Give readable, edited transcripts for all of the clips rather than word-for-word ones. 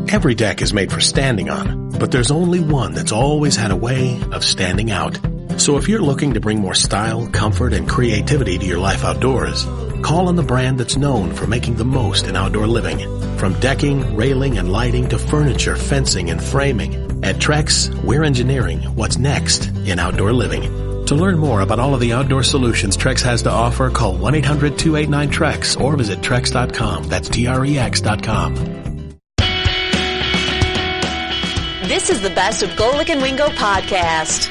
Every deck is made for standing on, but there's only one that's always had a way of standing out. So if you're looking to bring more style, comfort, and creativity to your life outdoors, call on the brand that's known for making the most in outdoor living. From decking, railing, and lighting to furniture, fencing, and framing, at Trex, we're engineering what's next in outdoor living. To learn more about all of the outdoor solutions Trex has to offer, call 1-800-289-TREX or visit Trex.com. That's Trex.com. This is the best of Golic and Wingo podcast.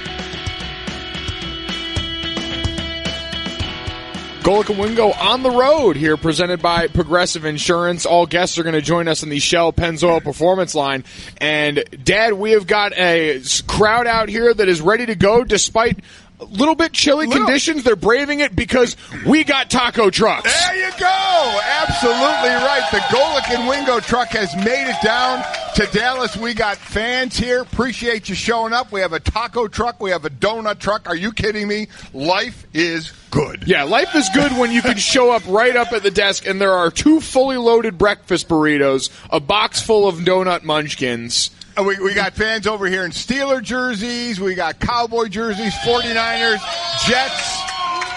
Golic and Wingo on the road here, presented by Progressive Insurance. All guests are going to join us in the Shell Pennzoil Performance Line. And, Dad, we have got a crowd out here that is ready to go despite a little bit chilly conditions. They're braving it because we got taco trucks. There you go. Absolutely right. The Golic and Wingo truck has made it down to Dallas. We got fans here. Appreciate you showing up. We have a taco truck. We have a donut truck. Are you kidding me? Life is good. Yeah, life is good when you can show up right up at the desk and there are 2 fully loaded breakfast burritos, a box full of donut munchkins. We got fans over here in Steeler jerseys. We got Cowboy jerseys, 49ers, Jets.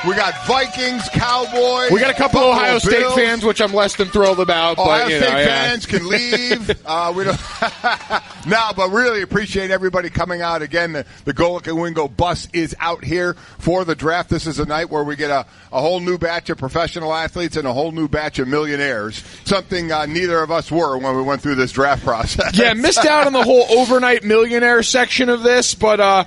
We got Vikings, Cowboys. We got a couple of Ohio State fans, which I'm less than thrilled about. Ohio State fans can leave. We don't. No, but really appreciate everybody coming out. Again, the Golic and Wingo bus is out here for the draft. This is a night where we get a whole new batch of professional athletes and a whole new batch of millionaires, something neither of us were when we went through this draft process. Yeah, missed out on the whole overnight millionaire section of this, but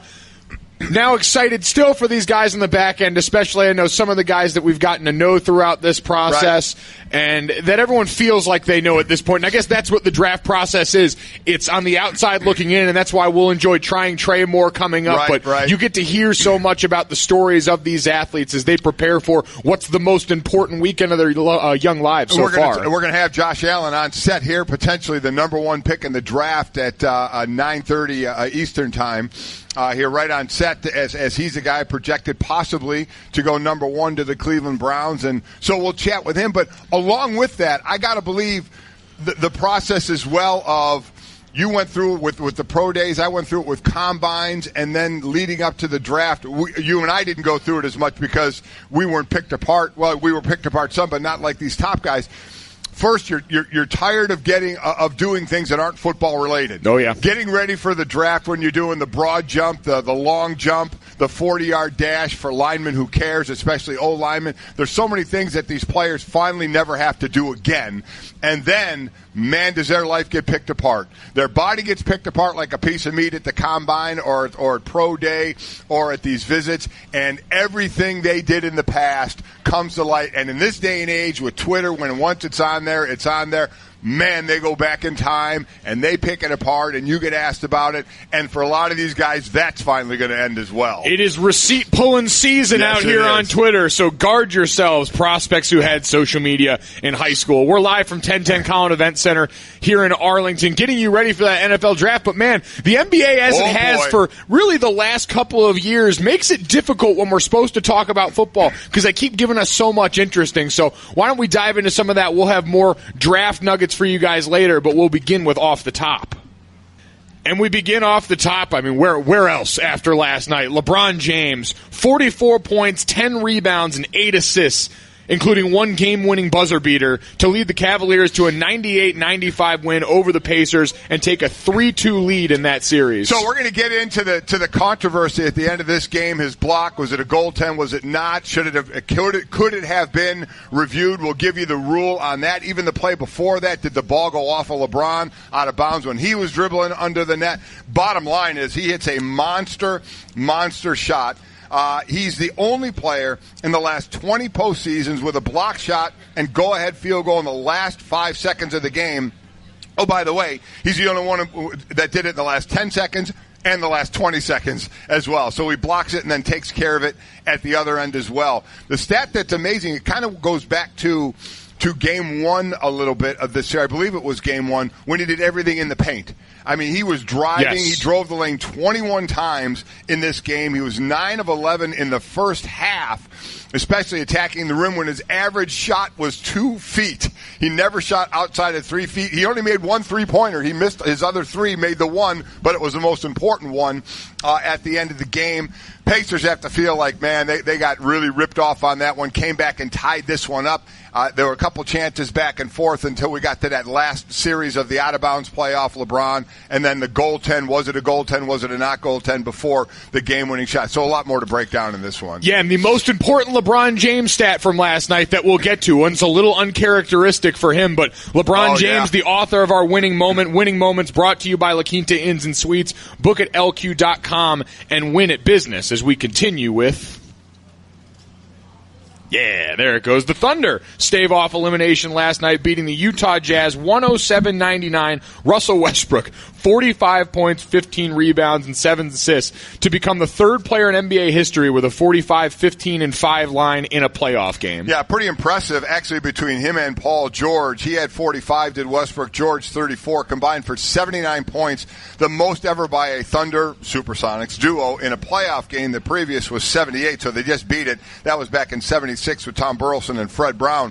now excited still for these guys in the back end, especially I know some of the guys that we've gotten to know throughout this process, and that everyone feels like they know at this point. And I guess that's what the draft process is. It's on the outside looking in, and that's why we'll enjoy trying Trey more coming up. But you get to hear so much about the stories of these athletes as they prepare for what's the most important weekend of their young lives so far. We're going to have Josh Allen on set here, potentially the number 1 pick in the draft at 9:30 Eastern time. Here right on set as he's a guy projected possibly to go number 1 to the Cleveland Browns. And so we'll chat with him. But along with that, I got to believe the process as well of you went through it with the pro days. I went through it with combines. And then leading up to the draft, you and I didn't go through it as much because we weren't picked apart. Well, we were picked apart some, but not like these top guys. First, you're tired of doing things that aren't football related. Oh yeah, getting ready for the draft when you're doing the broad jump, the long jump, the 40-yard dash for linemen who cares, especially O linemen. There's so many things that these players finally never have to do again. And then, man, does their life get picked apart. Their body gets picked apart like a piece of meat at the combine or at pro day or at these visits, and everything they did in the past comes to light. And in this day and age with Twitter, when once it's on there, it's on there. Man, they go back in time and they pick it apart and you get asked about it. And for a lot of these guys, that's finally going to end as well. It is receipt pulling season out here on Twitter. So guard yourselves, prospects who had social media in high school. We're live from 1010 Collin Event Center here in Arlington, getting you ready for that NFL draft. But man, the NBA, as it has for really the last couple of years, makes it difficult when we're supposed to talk about football because they keep giving us so much interesting. So why don't we dive into some of that? We'll have more draft nuggets for you guys later, but we'll begin with off the top. And we begin off the top. I mean, where else after last night? LeBron James, 44 points, 10 rebounds, and 8 assists, including 1 game-winning buzzer beater to lead the Cavaliers to a 98-95 win over the Pacers and take a 3-2 lead in that series. So we're going to get into the controversy at the end of this game. His block, was it a goaltend? Was it not? Could it have been reviewed? We'll give you the rule on that. Even the play before that, did the ball go off of LeBron out of bounds when he was dribbling under the net? Bottom line is he hits a monster shot. He's the only player in the last 20 postseasons with a block shot and go-ahead field goal in the last 5 seconds of the game. Oh, by the way, he's the only one that did it in the last 10 seconds and the last 20 seconds as well. So he blocks it and then takes care of it at the other end as well. The stat that's amazing, it kind of goes back to game 1 a little bit of this year. I believe it was game 1 when he did everything in the paint. I mean, he was driving. Yes. He drove the lane 21 times in this game. He was 9 of 11 in the first half, especially attacking the rim when his average shot was 2 feet. He never shot outside of 3 feet. He only made one three-pointer. He missed his other three, made the one, but it was the most important one at the end of the game. Pacers have to feel like, man, they got really ripped off on that one, came back and tied this one up. There were a couple chances back and forth until we got to that last series of the out-of-bounds play off LeBron, and then the goaltend. Was it a goaltend? Was it a not goaltend before the game-winning shot? So a lot more to break down in this one. Yeah, and the most important LeBron James stat from last night that we'll get to, and it's a little uncharacteristic for him, but LeBron James, the author of our winning moment, Winning Moments, brought to you by La Quinta Inns and Suites. Book at LQ.com and win at business as we continue with... Yeah, there it goes. The Thunder stave off elimination last night, beating the Utah Jazz 107-99. Russell Westbrook, 45 points, 15 rebounds, and 7 assists to become the third player in NBA history with a 45, 15, and 5 line in a playoff game. Yeah, pretty impressive, actually, between him and Paul George. He had 45, did Westbrook. George, 34, combined for 79 points, the most ever by a Thunder Supersonics duo in a playoff game. The previous was 78, so they just beat it. That was back in 76 with Tom Burleson and Fred Brown.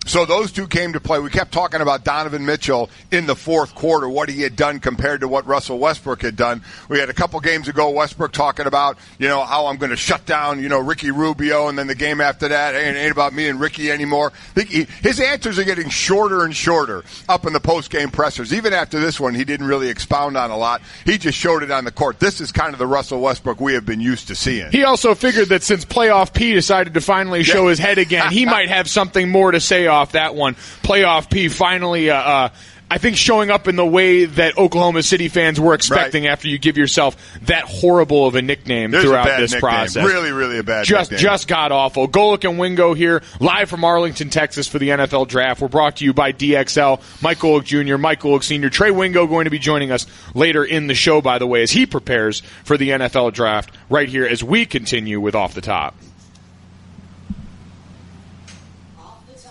So those two came to play. We kept talking about Donovan Mitchell in the fourth quarter, what he had done compared to what Russell Westbrook had done. We had a couple games ago Westbrook talking about, how I'm going to shut down, Ricky Rubio, and then the game after that, hey, it ain't about me and Ricky anymore. His answers are getting shorter and shorter up in the post-game pressers. Even after this one, he didn't really expound on a lot. He just showed it on the court. This is kind of the Russell Westbrook we have been used to seeing. He also figured that since Playoff P decided to finally show his head again, he might have something more to say off that one. Playoff P finally, I think, showing up in the way that Oklahoma City fans were expecting after you give yourself that horrible of a nickname throughout this nickname. Process. Really, really a bad nickname. Just god-awful. Golic and Wingo here, live from Arlington, Texas for the NFL Draft. We're brought to you by DXL. Mike Golic Jr., Mike Golic Sr., Trey Wingo going to be joining us later in the show, by the way, as he prepares for the NFL Draft right here as we continue with Off the Top.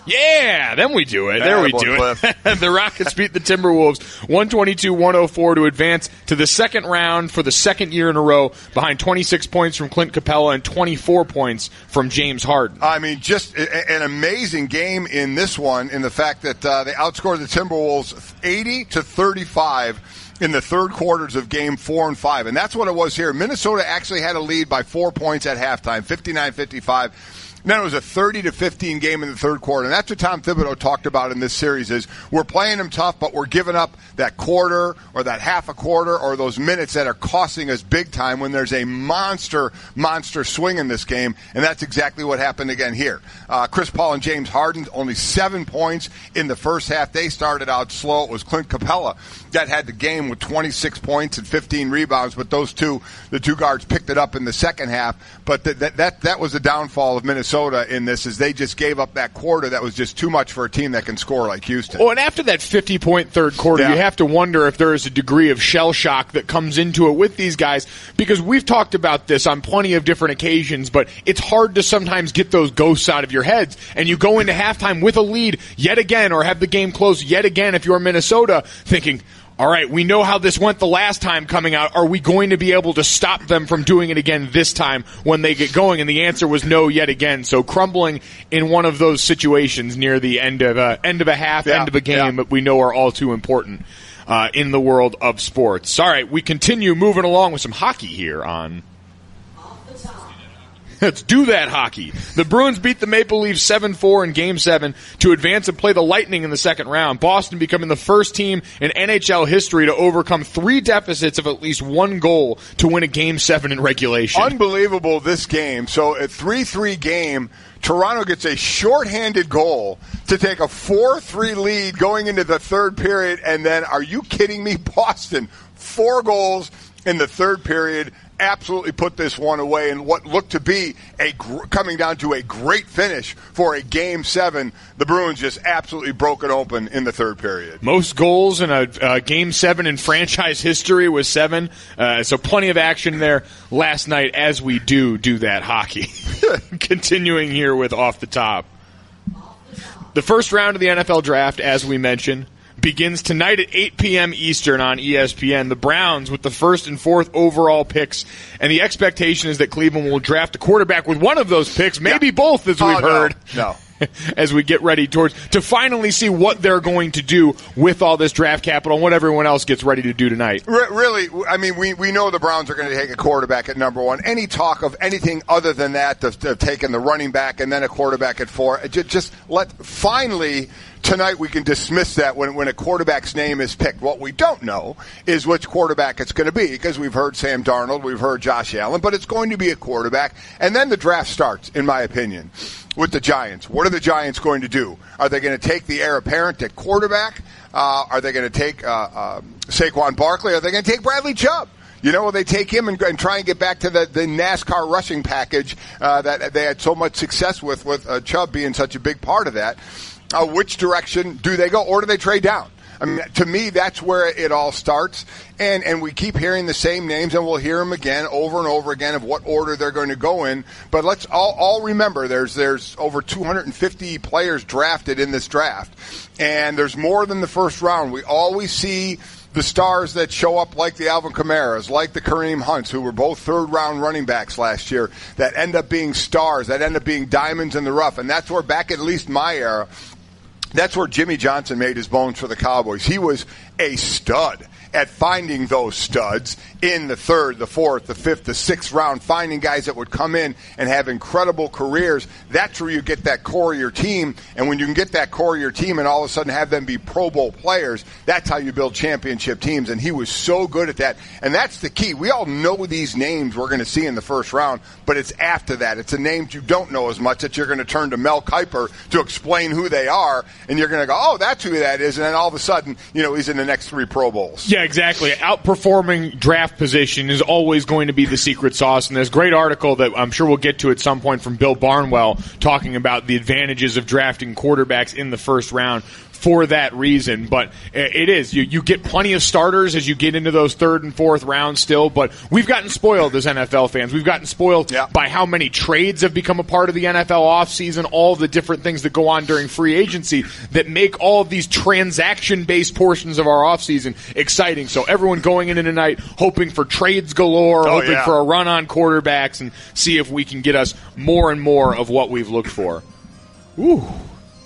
Yeah, then we do it. There we do it. The Rockets beat the Timberwolves 122-104 to advance to the second round for the second year in a row behind 26 points from Clint Capella and 24 points from James Harden. I mean, just an amazing game in this one in the fact that they outscored the Timberwolves 80-35 in the third quarters of game 4 and 5. And that's what it was here. Minnesota actually had a lead by 4 points at halftime, 59-55. Then it was a 30-15 game in the third quarter. And that's what Tom Thibodeau talked about in this series is we're playing them tough, but we're giving up that quarter or that half a quarter or those minutes that are costing us big time when there's a monster swing in this game. And that's exactly what happened again here. Chris Paul and James Harden, only 7 points in the first half. They started out slow. It was Clint Capella that had the game with 26 points and 15 rebounds. But the two guards picked it up in the second half. But that was the downfall of Minnesota in this, is they just gave up that quarter that was just too much for a team that can score like Houston. Well, and after that 50-point third quarter, you have to wonder if there is a degree of shell shock that comes into it with these guys, because we've talked about this on plenty of different occasions, but it's hard to sometimes get those ghosts out of your heads, and you go into halftime with a lead yet again, or have the game close yet again if you're Minnesota, thinking, all right, we know how this went the last time coming out. Are we going to be able to stop them from doing it again this time when they get going? And the answer was no yet again. So crumbling in one of those situations near the end of a half, end of a game that we know are all too important in the world of sports. All right, we continue moving along with some hockey here on... Let's do that hockey. The Bruins beat the Maple Leafs 7-4 in Game 7 to advance and play the Lightning in the second round. Boston becoming the first team in NHL history to overcome 3 deficits of at least 1 goal to win a Game 7 in regulation. Unbelievable, this game. So a 3-3 game, Toronto gets a shorthanded goal to take a 4-3 lead going into the third period, and then, are you kidding me? Boston, 4 goals in the third period. Absolutely put this one away in what looked to be coming down to a great finish for a Game 7. The Bruins just absolutely broke it open in the third period. Most goals in a Game 7 in franchise history was 7. So plenty of action there last night as we do that hockey. Continuing here with Off the Top. The first round of the NFL Draft, as we mentioned, begins tonight at 8 p.m. Eastern on ESPN. The Browns with the 1st and 4th overall picks, and the expectation is that Cleveland will draft a quarterback with one of those picks, maybe both, as we've heard. No. As we get ready to finally see what they're going to do with all this draft capital and what everyone else gets ready to do tonight. Really, I mean, we know the Browns are going to take a quarterback at number 1. Any talk of anything other than that, of taking the running back and then a quarterback at 4, finally tonight we can dismiss that when a quarterback's name is picked. What we don't know is which quarterback it's going to be, because we've heard Sam Darnold, we've heard Josh Allen, but it's going to be a quarterback. And then the draft starts, in my opinion, with the Giants. What are the Giants going to do? Are they going to take the heir apparent at quarterback? Are they going to take Saquon Barkley? Are they going to take Bradley Chubb? Will they take him and try and get back to the NASCAR rushing package that they had so much success with Chubb being such a big part of that? Which direction do they go, or do they trade down? I mean, to me, that's where it all starts. And we keep hearing the same names, and we'll hear them again over and over again of what order they're going to go in. But let's all remember there's over 250 players drafted in this draft, and there's more than the first round. We always see the stars that show up, like the Alvin Kamaras, like the Kareem Hunts, who were both third-round running backs last year, that end up being stars, that end up being diamonds in the rough. And that's where, back at least my era, that's where Jimmy Johnson made his bones for the Cowboys. He was a stud at finding those studs in the 3rd, the 4th, the 5th, the 6th round, finding guys that would come in and have incredible careers. That's where you get that core of your team. And when you can get that core of your team and all of a sudden have them be Pro Bowl players, that's how you build championship teams. And he was so good at that. And that's the key. We all know these names we're going to see in the first round, but it's after that. It's the names you don't know as much that you're going to turn to Mel Kiper to explain who they are. And you're going to go, oh, that's who that is. And then all of a sudden, he's in the next 3 Pro Bowls. Yeah, exactly. Outperforming draft position is always going to be the secret sauce. And there's a great article that I'm sure we'll get to at some point from Bill Barnwell talking about the advantages of drafting quarterbacks in the first round for that reason. But it is. You get plenty of starters as you get into those 3rd and 4th rounds still. But we've gotten spoiled as NFL fans. We've gotten spoiled by how many trades have become a part of the NFL offseason, all the different things that go on during free agency that make all of these transaction-based portions of our offseason exciting. So everyone going in tonight hoping for trades galore, hoping for a run on quarterbacks, and see if we can get us more and more of what we've looked for. Ooh.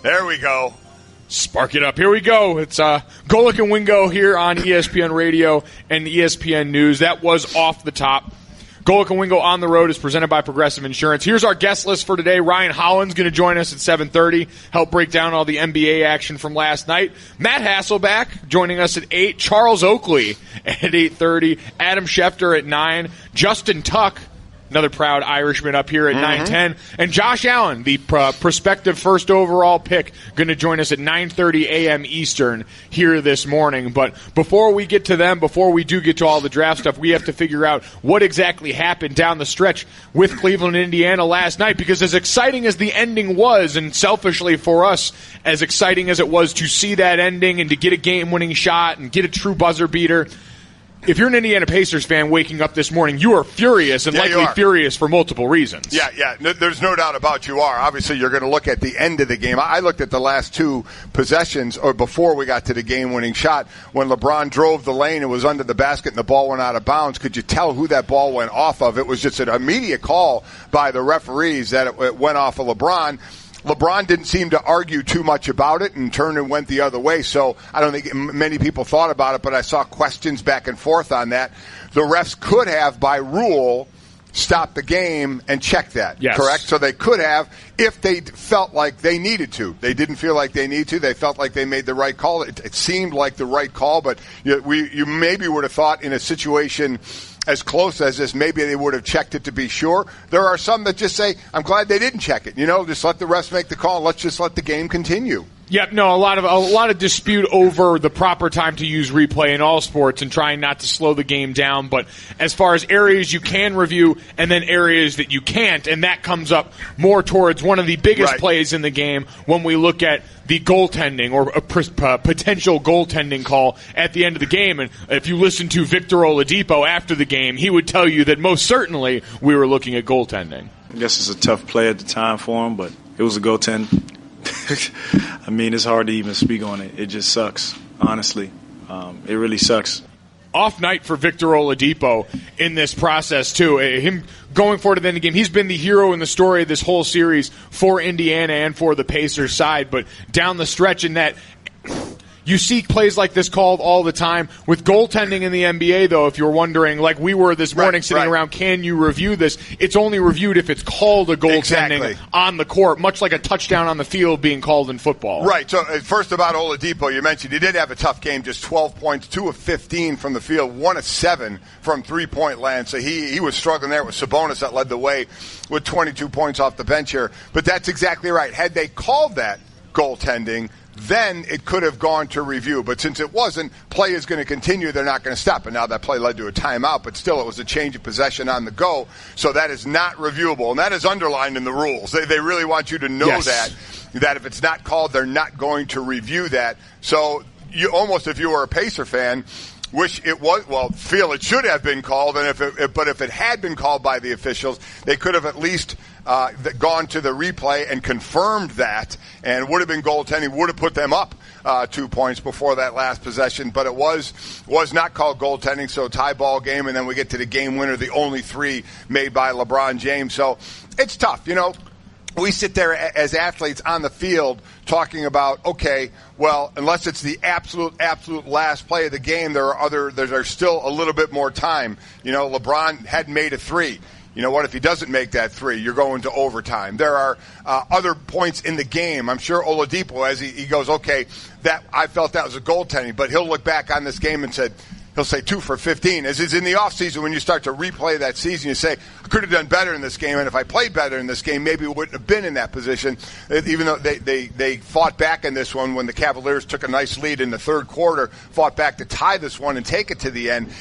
There we go. Spark it up. Here we go. It's Golic and Wingo here on ESPN Radio and ESPN News. That was off the top. Golic and Wingo on the road is presented by Progressive Insurance. Here's our guest list for today. Ryan Holland's going to join us at 7:30, help break down all the NBA action from last night. Matt Hasselback joining us at 8. Charles Oakley at 8:30. Adam Schefter at 9. Justin Tuck, another proud Irishman, up here at 9:10. And Josh Allen, the prospective 1st overall pick, going to join us at 9:30 a.m. Eastern here this morning. But before we get to them, before we do get to all the draft stuff, we have to figure out what exactly happened down the stretch with Cleveland and Indiana last night. Because as exciting as the ending was, and selfishly for us, as exciting as it was to see that ending and to get a game-winning shot and get a true buzzer beater, if you're an Indiana Pacers fan waking up this morning, you are furious, and likely furious for multiple reasons. Yeah. There's no doubt about you are. Obviously, you're going to look at the end of the game. I looked at the last 2 possessions, or before we got to the game-winning shot, when LeBron drove the lane and was under the basket and the ball went out of bounds. Could you tell who that ball went off of? It was just an immediate call by the referees that it went off of LeBron. LeBron didn't seem to argue too much about it and turned and went the other way, so I don't think many people thought about it, but I saw questions back and forth on that. The refs could have, by rule, stopped the game and checked that, correct? So they could have if they felt like they needed to. They didn't feel like they needed to. They felt like they made the right call. It seemed like the right call, but you maybe would have thought in a situation as close as this, maybe they would have checked it to be sure. There are some that just say, I'm glad they didn't check it. Just let the refs make the call and let's just let the game continue. Yep, no, a lot of dispute over the proper time to use replay in all sports and trying not to slow the game down. But as far as areas you can review and then areas that you can't, and that comes up more towards one of the biggest plays in the game when we look at the goaltending or a potential goaltending call at the end of the game. And if you listen to Victor Oladipo after the game, he would tell you that most certainly we were looking at goaltending. I guess it's a tough play at the time for him, but it was a goaltend. I mean, it's hard to even speak on it. It just sucks. honestly. It really sucks. Off night for Victor Oladipo in this process, too. Him going forward to the end of the game, he's been the hero in the story of this whole series for Indiana and for the Pacers side. But down the stretch in that, you see plays like this called all the time. With goaltending in the NBA, though, if you're wondering, like we were this morning sitting around, can you review this? It's only reviewed if it's called a goaltending on the court, much like a touchdown on the field being called in football. Right. So first about Oladipo, you mentioned he did have a tough game, just 12 points, 2 of 15 from the field, 1 of 7 from three-point land. So he was struggling there with Sabonis that led the way with 22 points off the bench here. But that's exactly right. Had they called that goaltending, then it could have gone to review. But since it wasn't, play is going to continue. They're not going to stop. And now that play led to a timeout, but still it was a change of possession on the go. So that is not reviewable. And that is underlined in the rules. They really want you to know that if it's not called, they're not going to review that. So you almost, if you were a Pacer fan, wish it was, feel it should have been called. And but if it had been called by the officials, they could have at least gone to the replay and confirmed that, and would have been goaltending, would have put them up 2 points before that last possession. But it was not called goaltending, so tie ball game, and then we get to the game winner, the only 3 made by LeBron James. So it's tough, We sit there as athletes on the field talking about, okay, well, unless it's the absolute last play of the game, there's still a little bit more time. LeBron hadn't made a 3. You know what? If he doesn't make that 3, you're going to overtime. There are other points in the game. I'm sure Oladipo, as he goes, okay, that I felt that was a goaltending, but he'll look back on this game and he'll say 2 for 15. As is in the offseason, when you start to replay that season, you say, I could have done better in this game, and if I played better in this game, maybe we wouldn't have been in that position. Even though they fought back in this one when the Cavaliers took a nice lead in the third quarter, fought back to tie this one and take it to the end.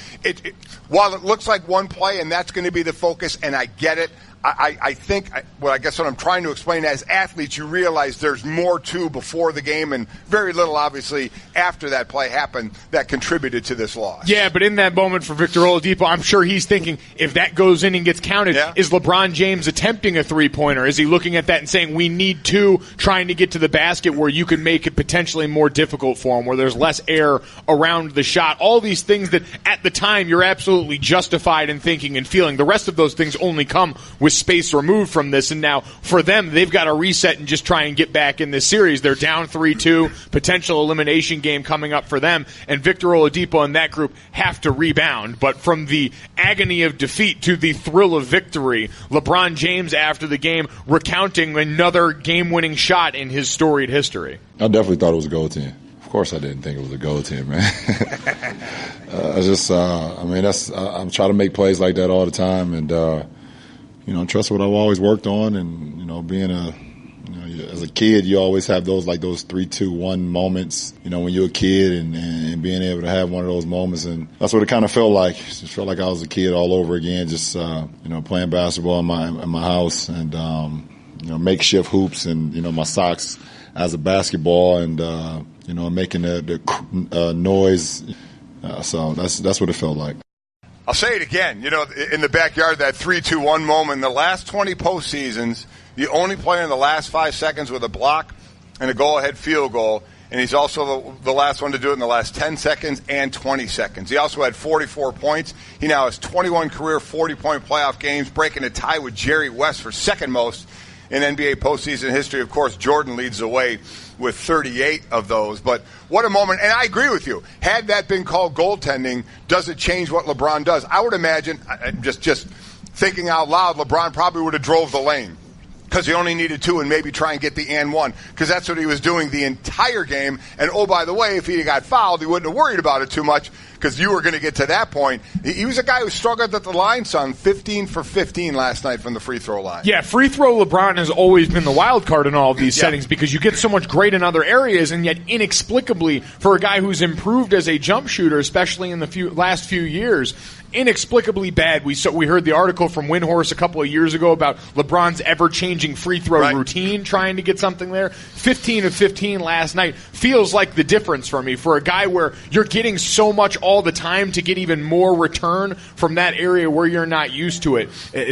While it looks like one play, and that's going to be the focus, and I get it, I think, I guess what I'm trying to explain, as athletes, you realize there's more to before the game, and very little, obviously, after that play happened that contributed to this loss. Yeah, but in that moment for Victor Oladipo, I'm sure he's thinking, if that goes in and gets counted, is LeBron James attempting a three-pointer? Is he looking at that and saying, we need 2, trying to get to the basket where you can make it potentially more difficult for him, where there's less air around the shot? All these things that, at the time, you're absolutely justified in thinking and feeling. The rest of those things only come with space removed from this, and now for them, they've got to reset and just try and get back in this series. They're down 3-2, potential elimination game coming up for them, and Victor Oladipo and that group have to rebound. But from the agony of defeat to the thrill of victory, LeBron James after the game recounting another game-winning shot in his storied history. I definitely thought it was a goaltend. Of course I didn't think it was a goaltend, man. I'm trying to make plays like that all the time, and trust what I've always worked on, and being as a kid, you always have those 3-2-1 moments. When you're a kid, and being able to have one of those moments, and that's what it kind of felt like. It just felt like I was a kid all over again, just playing basketball in my house, and makeshift hoops, and my socks as a basketball, and making the noise. So that's what it felt like. I'll say it again. In the backyard, that 3-2-1 moment, in the last 20 postseasons, the only player in the last 5 seconds with a block and a go-ahead field goal, and he's also the last one to do it in the last 10 seconds and 20 seconds. He also had 44 points. He now has 21 career 40-point playoff games, breaking a tie with Jerry West for second most in NBA postseason history. Of course, Jordan leads the way with 38 of those. But what a moment. And I agree with you. Had that been called goaltending, does it change what LeBron does? I would imagine, just thinking out loud, LeBron probably would have drove the lane, because he only needed 2 and maybe try and get the and 1, because that's what he was doing the entire game. And, oh, by the way, if he got fouled, he wouldn't have worried about it too much, because you were going to get to that point. He was a guy who struggled at the line, son. 15 for 15 last night from the free throw line. Yeah, free throw LeBron has always been the wild card in all of these settings, because you get so much great in other areas, and yet inexplicably, for a guy who's improved as a jump shooter, especially in the last few years, inexplicably bad. We heard the article from Windhorse a couple of years ago about LeBron's ever-changing free throw routine, trying to get something there. 15 of 15 last night feels like the difference for me, for a guy where you're getting so much all the time to get even more return from that area where you're not used to it.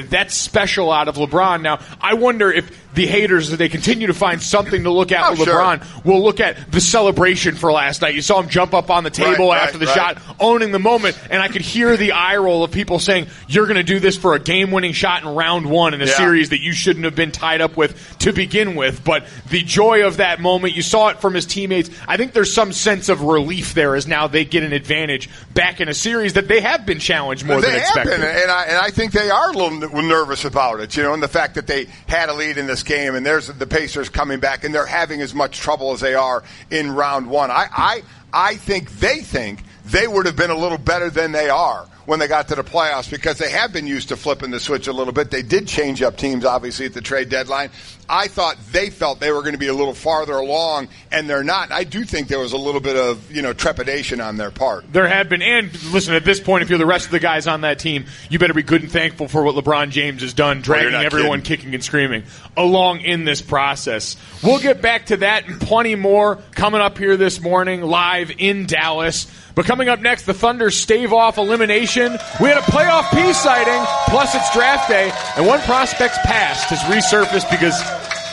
That's special out of LeBron. Now, I wonder if the haters, as they continue to find something to look at with LeBron, will look at the celebration for last night. You saw him jump up on the table after the shot, owning the moment, and I could hear the eye roll of people saying, you're going to do this for a game-winning shot in round one in a series that you shouldn't have been tied up with to begin with. But the joy of that moment, you saw it from his teammates. I think there's some sense of relief there as now they get an advantage back in a series that they have been challenged more than expected. And I think they are a little nervous about it, and the fact that they had a lead in this game, and there's the Pacers coming back, and they're having as much trouble as they are in round one. I think they would have been a little better than they are when they got to the playoffs, because they have been used to flipping the switch a little bit. They did change up teams, obviously, at the trade deadline. I thought they felt they were going to be a little farther along, and they're not. I do think there was a little bit of, trepidation on their part. There had been. And listen, at this point, if you're the rest of the guys on that team, you better be good and thankful for what LeBron James has done, dragging everyone kicking and screaming along in this process. We'll get back to that and plenty more coming up here this morning, live in Dallas. But coming up next, the Thunder stave off elimination. We had a playoff P sighting, plus it's draft day, and one prospect's past has resurfaced because,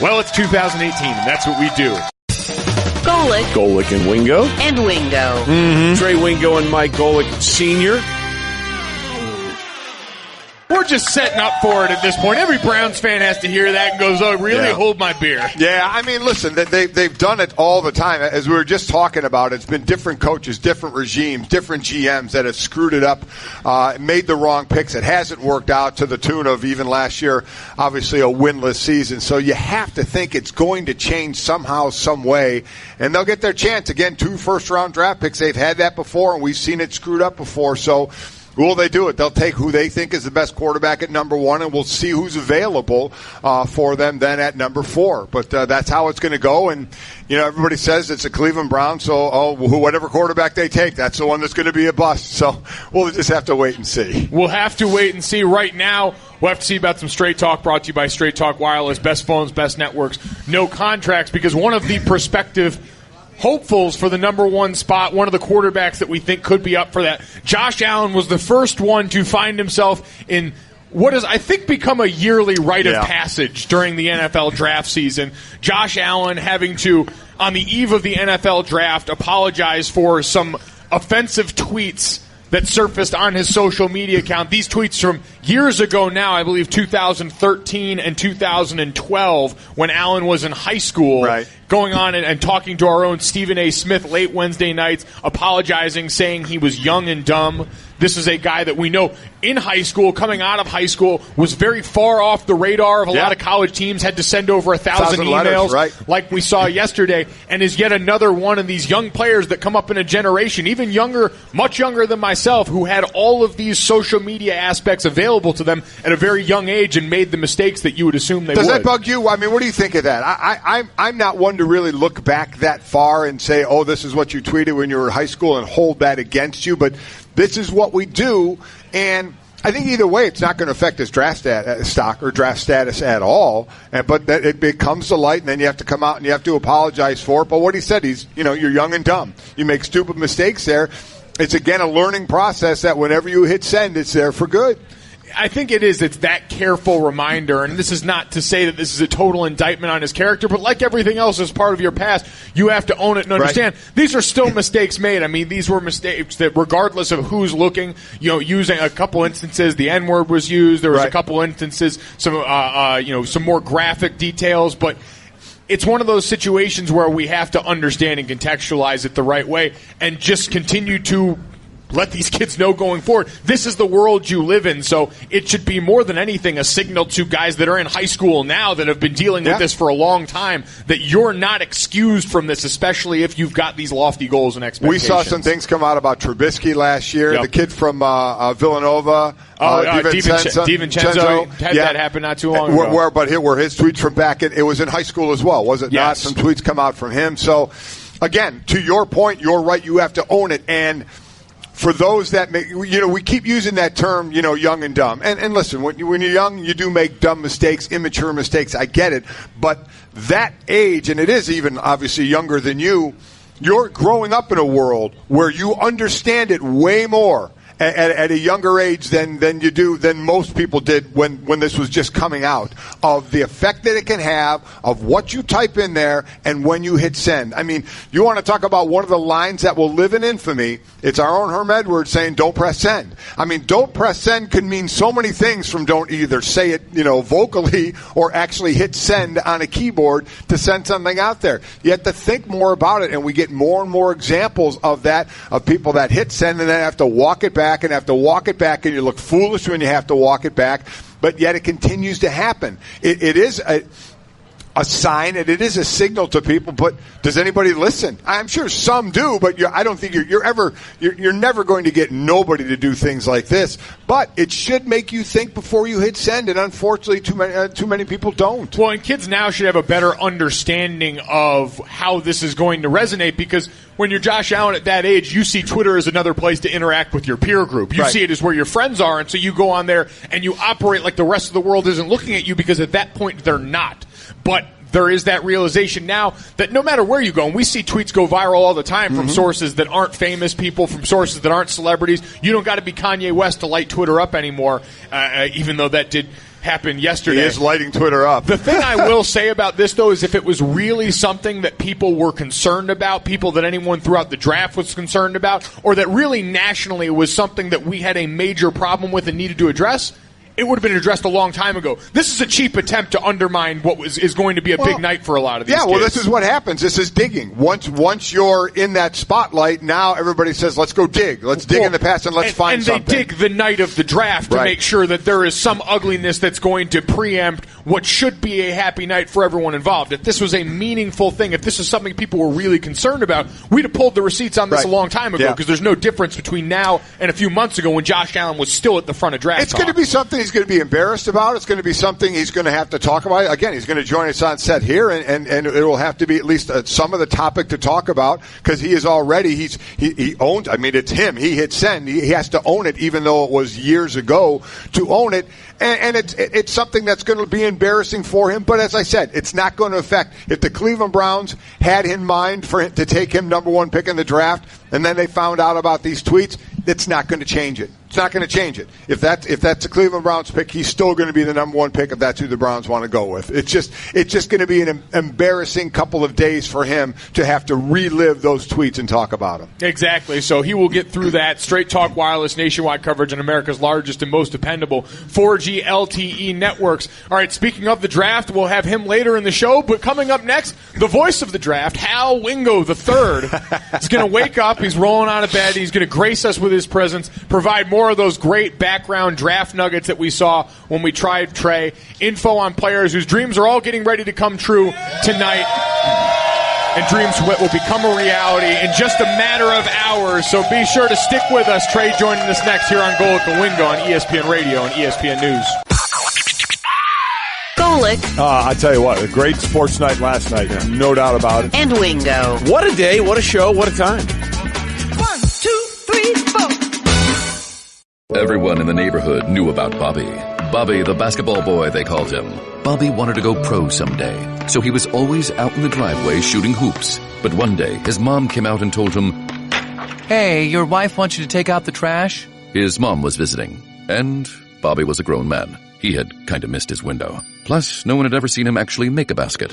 well, it's 2018, and that's what we do. Golic and Wingo. And Wingo. Mm-hmm. Trey Wingo and Mike Golic Sr. We're just setting up for it at this point. Every Browns fan has to hear that and goes, oh, really? Hold my beer. Yeah, I mean, listen, they've done it all the time. As we were just talking about, it's been different coaches, different regimes, different GMs that have screwed it up, made the wrong picks. It hasn't worked out to the tune of even last year, obviously a winless season. So you have to think it's going to change somehow, some way, and they'll get their chance. Again, 2 first-round draft picks. They've had that before, and we've seen it screwed up before. So will they do it? They'll take who they think is the best quarterback at number 1, and we'll see who's available for them then at number 4. But that's how it's going to go. And, everybody says it's a Cleveland Browns, so whatever quarterback they take, that's the one that's going to be a bust. So we'll just have to wait and see. We'll have to wait and see. Right now, we'll have to see about some Straight Talk, brought to you by Straight Talk Wireless, best phones, best networks, no contracts, because one of the prospective hopefuls for the number 1 spot, one of the quarterbacks that we think could be up for that, Josh Allen was the first one to find himself in what has, I think, become a yearly rite of passage during the NFL draft season. Josh Allen having to, on the eve of the NFL draft, apologize for some offensive tweets that surfaced on his social media account. These tweets from years ago now, I believe 2013 and 2012, when Allen was in high school, going on and talking to our own Stephen A. Smith late Wednesday nights, apologizing, saying he was young and dumb. This is a guy that we know in high school, coming out of high school, was very far off the radar of a lot of college teams, had to send over 1,000 emails like we saw yesterday, and is yet another one of these young players that come up in a generation, even younger, much younger than myself, who had all of these social media aspects available to them at a very young age and made the mistakes that you would assume they would. Does that bug you? I mean, what do you think of that? I'm not one to really look back that far and say, oh, this is what you tweeted when you were in high school and hold that against you, but this is what we do, and I think either way it's not going to affect his draft stock or draft status at all, but that it comes to light, and then you have to come out and you have to apologize for it. But what he said, you're young and dumb. You make stupid mistakes there. It's, again, a learning process that whenever you hit send, it's there for good. I think it is. It's that careful reminder, and this is not to say that this is a total indictment on his character, but like everything else as part of your past, you have to own it and understand these are still mistakes made. I mean, these were mistakes that regardless of who's looking, using a couple instances, the N-word was used. There was a couple instances, some more graphic details, but it's one of those situations where we have to understand and contextualize it the right way and just continue to let these kids know going forward, this is the world you live in. So it should be more than anything a signal to guys that are in high school now that have been dealing with this for a long time that you're not excused from this, especially if you've got these lofty goals and expectations. We saw some things come out about Trubisky last year. The kid from Villanova, DiVincenzo, had that happen not too long ago. Where his tweets from back, it was in high school as well, was it not? Some tweets come out from him. So, again, to your point, you're right. You have to own it. And for those that make, we keep using that term, young and dumb. And listen, when you're young, you do make dumb mistakes, immature mistakes. I get it. But that age, and it is even obviously younger than you, you're growing up in a world where you understand it way more at a younger age than most people did when this was just coming out, of the effect that it can have, of what you type in there, and when you hit send. I mean, you want to talk about one of the lines that will live in infamy. It's our own Herm Edwards saying, "Don't press send." I mean, "Don't press send" can mean so many things, from don't either say it, vocally, or actually hit send on a keyboard to send something out there. You have to think more about it, and we get more and more examples of that, of people that hit send and then have to walk it back and have to walk it back, and you look foolish when you have to walk it back, but yet it continues to happen. It is a sign, and it is a signal to people, but does anybody listen? I'm sure some do, but I don't think you're never going to get nobody to do things like this. But it should make you think before you hit send, and unfortunately too many people don't. Well, and kids now should have a better understanding of how this is going to resonate, because when you're Josh Allen at that age, you see Twitter as another place to interact with your peer group. You see it as where your friends are, and so you go on there and you operate like the rest of the world isn't looking at you, because at that point they're not. But there is that realization now that no matter where you go, and we see tweets go viral all the time from sources that aren't famous people, from sources that aren't celebrities. You don't got to be Kanye West to light Twitter up anymore, even though that did happen yesterday. He is lighting Twitter up. The thing I will say about this, though, is if it was really something that people were concerned about, people that anyone throughout the draft was concerned about, or that really nationally was something that we had a major problem with and needed to address, it would have been addressed a long time ago. This is a cheap attempt to undermine what is going to be a big night for a lot of these kids. Well, this is what happens. This is digging. Once you're in that spotlight, now everybody says, let's go dig. Let's dig in the past and let's find something. And they dig the night of the draft to make sure that there is some ugliness that's going to preempt what should be a happy night for everyone involved. If this was a meaningful thing, if this is something people were really concerned about, we'd have pulled the receipts on this a long time ago, because there's no difference between now and a few months ago when Josh Allen was still at the front of draft It's going to be something he's going to be embarrassed about. It's going to be something he's going to have to talk about. Again, he's going to join us on set here, and it will have to be at least some of the topic to talk about, because he is already, he owns, I mean, it's him. He hit send. He has to own it, even though it was years ago to own it. And it's something that's going to be embarrassing for him. But as I said, it's not going to affect. If the Cleveland Browns had in mind for him to take him number one pick in the draft, and then they found out about these tweets, it's not going to change it. It's not going to change it. If that's the Cleveland Browns pick, he's still going to be the number one pick if that's who the Browns want to go with. It's just going to be an embarrassing couple of days for him to have to relive those tweets and talk about them. Exactly. So he will get through that. Straight Talk Wireless, nationwide coverage on America's largest and most dependable 4G LTE networks. All right, speaking of the draft, we'll have him later in the show. But coming up next, the voice of the draft, Hal Wingo III, is going to wake up. He's rolling out of bed. He's going to grace us with his presence, provide more of those great background draft nuggets that we saw when we tried Trey. Info on players whose dreams are all getting ready to come true tonight. And dreams will become a reality in just a matter of hours. So be sure to stick with us. Trey joining us next here on Golic and Wingo on ESPN Radio and ESPN News. Golic. I tell you what, a great sports night last night. No doubt about it. And Wingo. What a day, what a show, what a time. 1, 2, 3, 4. Everyone in the neighborhood knew about Bobby. Bobby, the basketball boy, they called him. Bobby wanted to go pro someday, so he was always out in the driveway shooting hoops. But one day, his mom came out and told him, "Hey, your wife wants you to take out the trash?" His mom was visiting, and Bobby was a grown man. He had kind of missed his window. Plus, no one had ever seen him actually make a basket.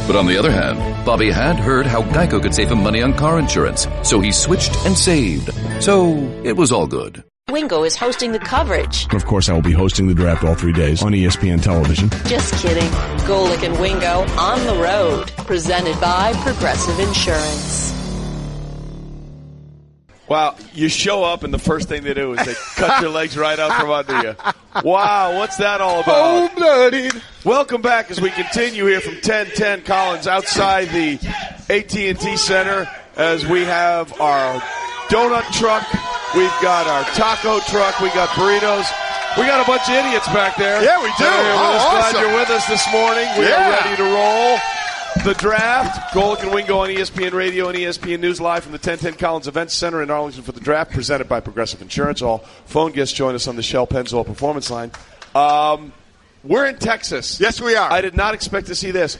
But on the other hand, Bobby had heard how Geico could save him money on car insurance, so he switched and saved. So it was all good. Wingo is hosting the coverage. Of course, I will be hosting the draft all 3 days on ESPN television. Just kidding. Golic and Wingo on the road. Presented by Progressive Insurance. Wow, you show up and the first thing they do is they cut your legs right out from under you. Wow, what's that all about? Cold-blooded. Welcome back as we continue here from 1010 Collins outside the AT&T Center as we have our donut truck. We've got our taco truck. We got burritos. We got a bunch of idiots back there. Yeah, we do. Glad Awesome. you're with us this morning. We are ready to roll. The draft, Golic and Wingo on ESPN Radio and ESPN News live from the 1010 Collins Events Center in Arlington for the draft, presented by Progressive Insurance. All phone guests join us on the Shell Pennzoil Performance Line. We're in Texas. Yes, we are. I did not expect to see this.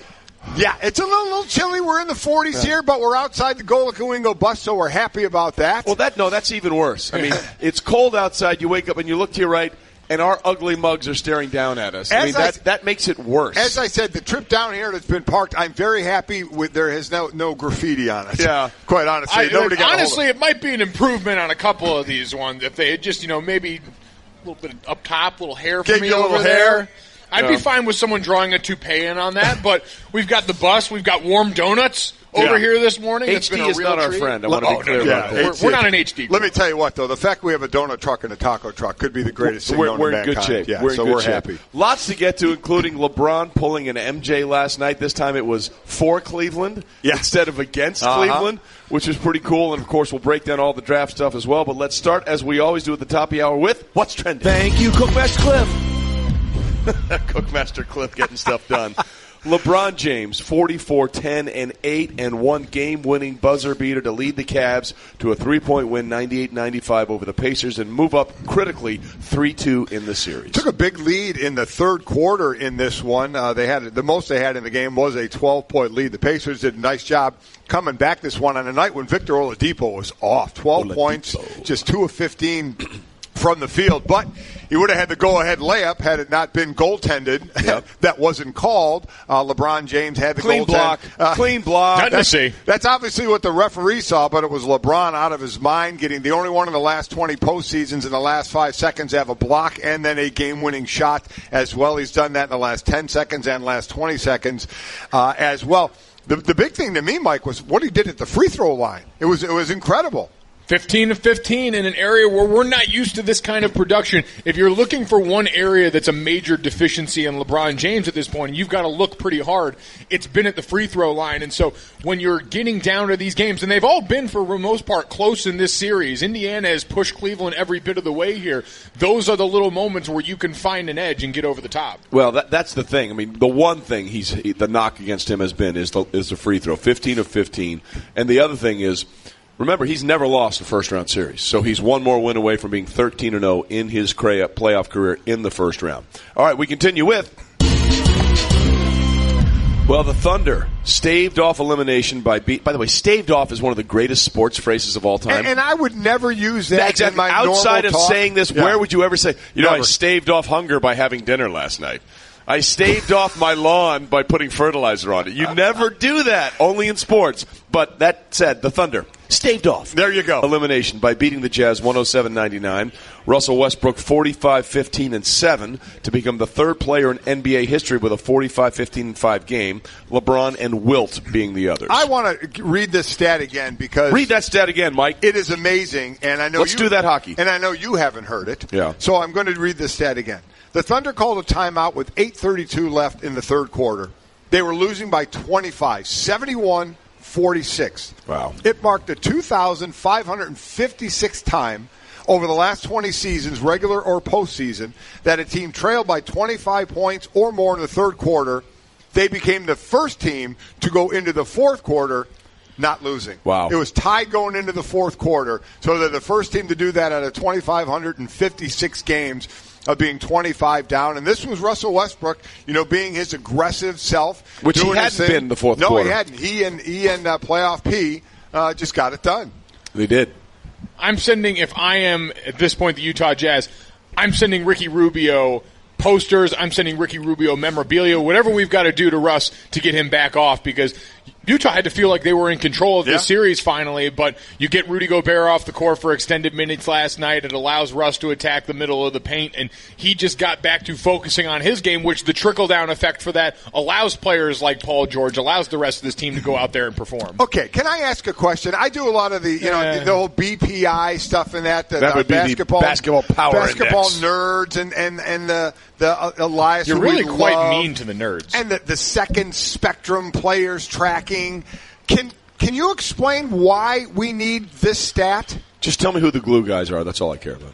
Yeah, it's a little chilly. We're in the 40s here, but we're outside the Golic and Wingo bus, so we're happy about that. Well, that's even worse. I mean, it's cold outside. You wake up and you look to your right, and our ugly mugs are staring down at us. That makes it worse. As I said, the trip down here that's been parked, I'm very happy with. There has no graffiti on it. Yeah, quite honestly. Honestly, it might be an improvement on a couple of these ones if they had just maybe a little bit up top, little hair for me over there. I'd be fine with someone drawing a toupee in on that, but we've got the bus, we've got warm donuts over here this morning. HD been a is real not our treat. friend. I want to be clear about that. We're not an HD. Let me tell you what, though. The fact we have a donut truck and a taco truck could be the greatest thing known to mankind. We're in good shape. Yeah, we're happy. Lots to get to, including LeBron pulling an MJ last night. This time it was for Cleveland instead of against Cleveland, which is pretty cool. And, of course, we'll break down all the draft stuff as well. But let's start, as we always do at the top of the hour, with What's Trending. Thank you, Cookmaster Cliff. Cookmaster Cliff getting stuff done. LeBron James, 44, 10, and 8, and one game-winning buzzer beater to lead the Cavs to a 3-point win, 98-95 over the Pacers, and move up critically 3-2 in the series. Took a big lead in the third quarter in this one. They had the most they had in the game was a 12-point lead. The Pacers did a nice job coming back this one on a night when Victor Oladipo was off. 12 points, just 2 of 15 from the field, but he would have had the go-ahead layup had it not been goaltended. Yep. That wasn't called. LeBron James had the clean block. Clean block. Nothing to see. That's obviously what the referee saw, but it was LeBron out of his mind, getting the only one in the last 20 postseasons in the last 5 seconds to have a block and then a game-winning shot as well. He's done that in the last 10 seconds and last 20 seconds as well. The big thing to me, Mike, was what he did at the free throw line. It was incredible. 15 of 15 in an area where we're not used to this kind of production. If you're looking for one area that's a major deficiency in LeBron James at this point, you've got to look pretty hard. It's been at the free throw line. And so when you're getting down to these games, and they've all been, for the most part, close in this series. Indiana has pushed Cleveland every bit of the way here. Those are the little moments where you can find an edge and get over the top. Well, that's the thing. I mean, the one thing the knock against him has been is the free throw, 15 of 15. And the other thing is, remember, he's never lost a first-round series, so he's one more win away from being 13-0 in his playoff career in the first round. All right, we continue with, well, the Thunder staved off elimination by the way, staved off is one of the greatest sports phrases of all time. And I would never use that exactly. in my outside of normal talk. Saying this, where would you ever say, I staved off hunger by having dinner last night? I staved off my lawn by putting fertilizer on it. You never do that, only in sports. But that said, the Thunder staved off. There you go. Elimination by beating the Jazz 107-99. Russell Westbrook 45-15-7 to become the third player in NBA history with a 45-15-5 game. LeBron and Wilt being the others. I want to read this stat again because read that stat again, Mike. It is amazing, and I know let's do that hockey. And I know you haven't heard it. Yeah. So I'm going to read this stat again. The Thunder called a timeout with 8:32 left in the third quarter. They were losing by 25, 71-46. Wow. It marked the 2,556th time over the last 20 seasons, regular or postseason, that a team trailed by 25 points or more in the third quarter. They became the first team to go into the fourth quarter not losing. Wow. It was tied going into the fourth quarter, so they're the first team to do that out of 2,556 games of being 25 down. And this was Russell Westbrook, being his aggressive self. Which he hadn't been the fourth quarter. No, he hadn't. He and Playoff P just got it done. They did. I'm sending, if I am, at this point, the Utah Jazz, I'm sending Ricky Rubio posters. I'm sending Ricky Rubio memorabilia, whatever we've got to do to Russ to get him back off, because Utah had to feel like they were in control of this series finally, but you get Rudy Gobert off the court for extended minutes last night. It allows Russ to attack the middle of the paint, and he just got back to focusing on his game, which the trickle-down effect for that allows players like Paul George, allows the rest of this team to go out there and perform. Okay, can I ask a question? I do a lot of the the whole BPI stuff and that would be basketball, the basketball power basketball index. Nerds and the Elias. You're really quite mean to the nerds. And the second spectrum players tracking. Can you explain why we need this stat? Just tell me who the glue guys are. That's all I care about.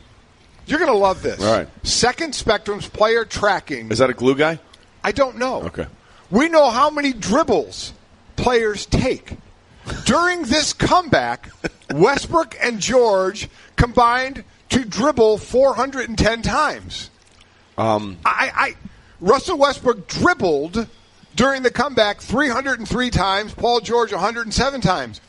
You're going to love this. All right. Second spectrum's player tracking. Is that a glue guy? I don't know. Okay. We know how many dribbles players take. During this comeback, Westbrook and George combined to dribble 410 times. Russell Westbrook dribbled during the comeback 303 times, Paul George 107 times.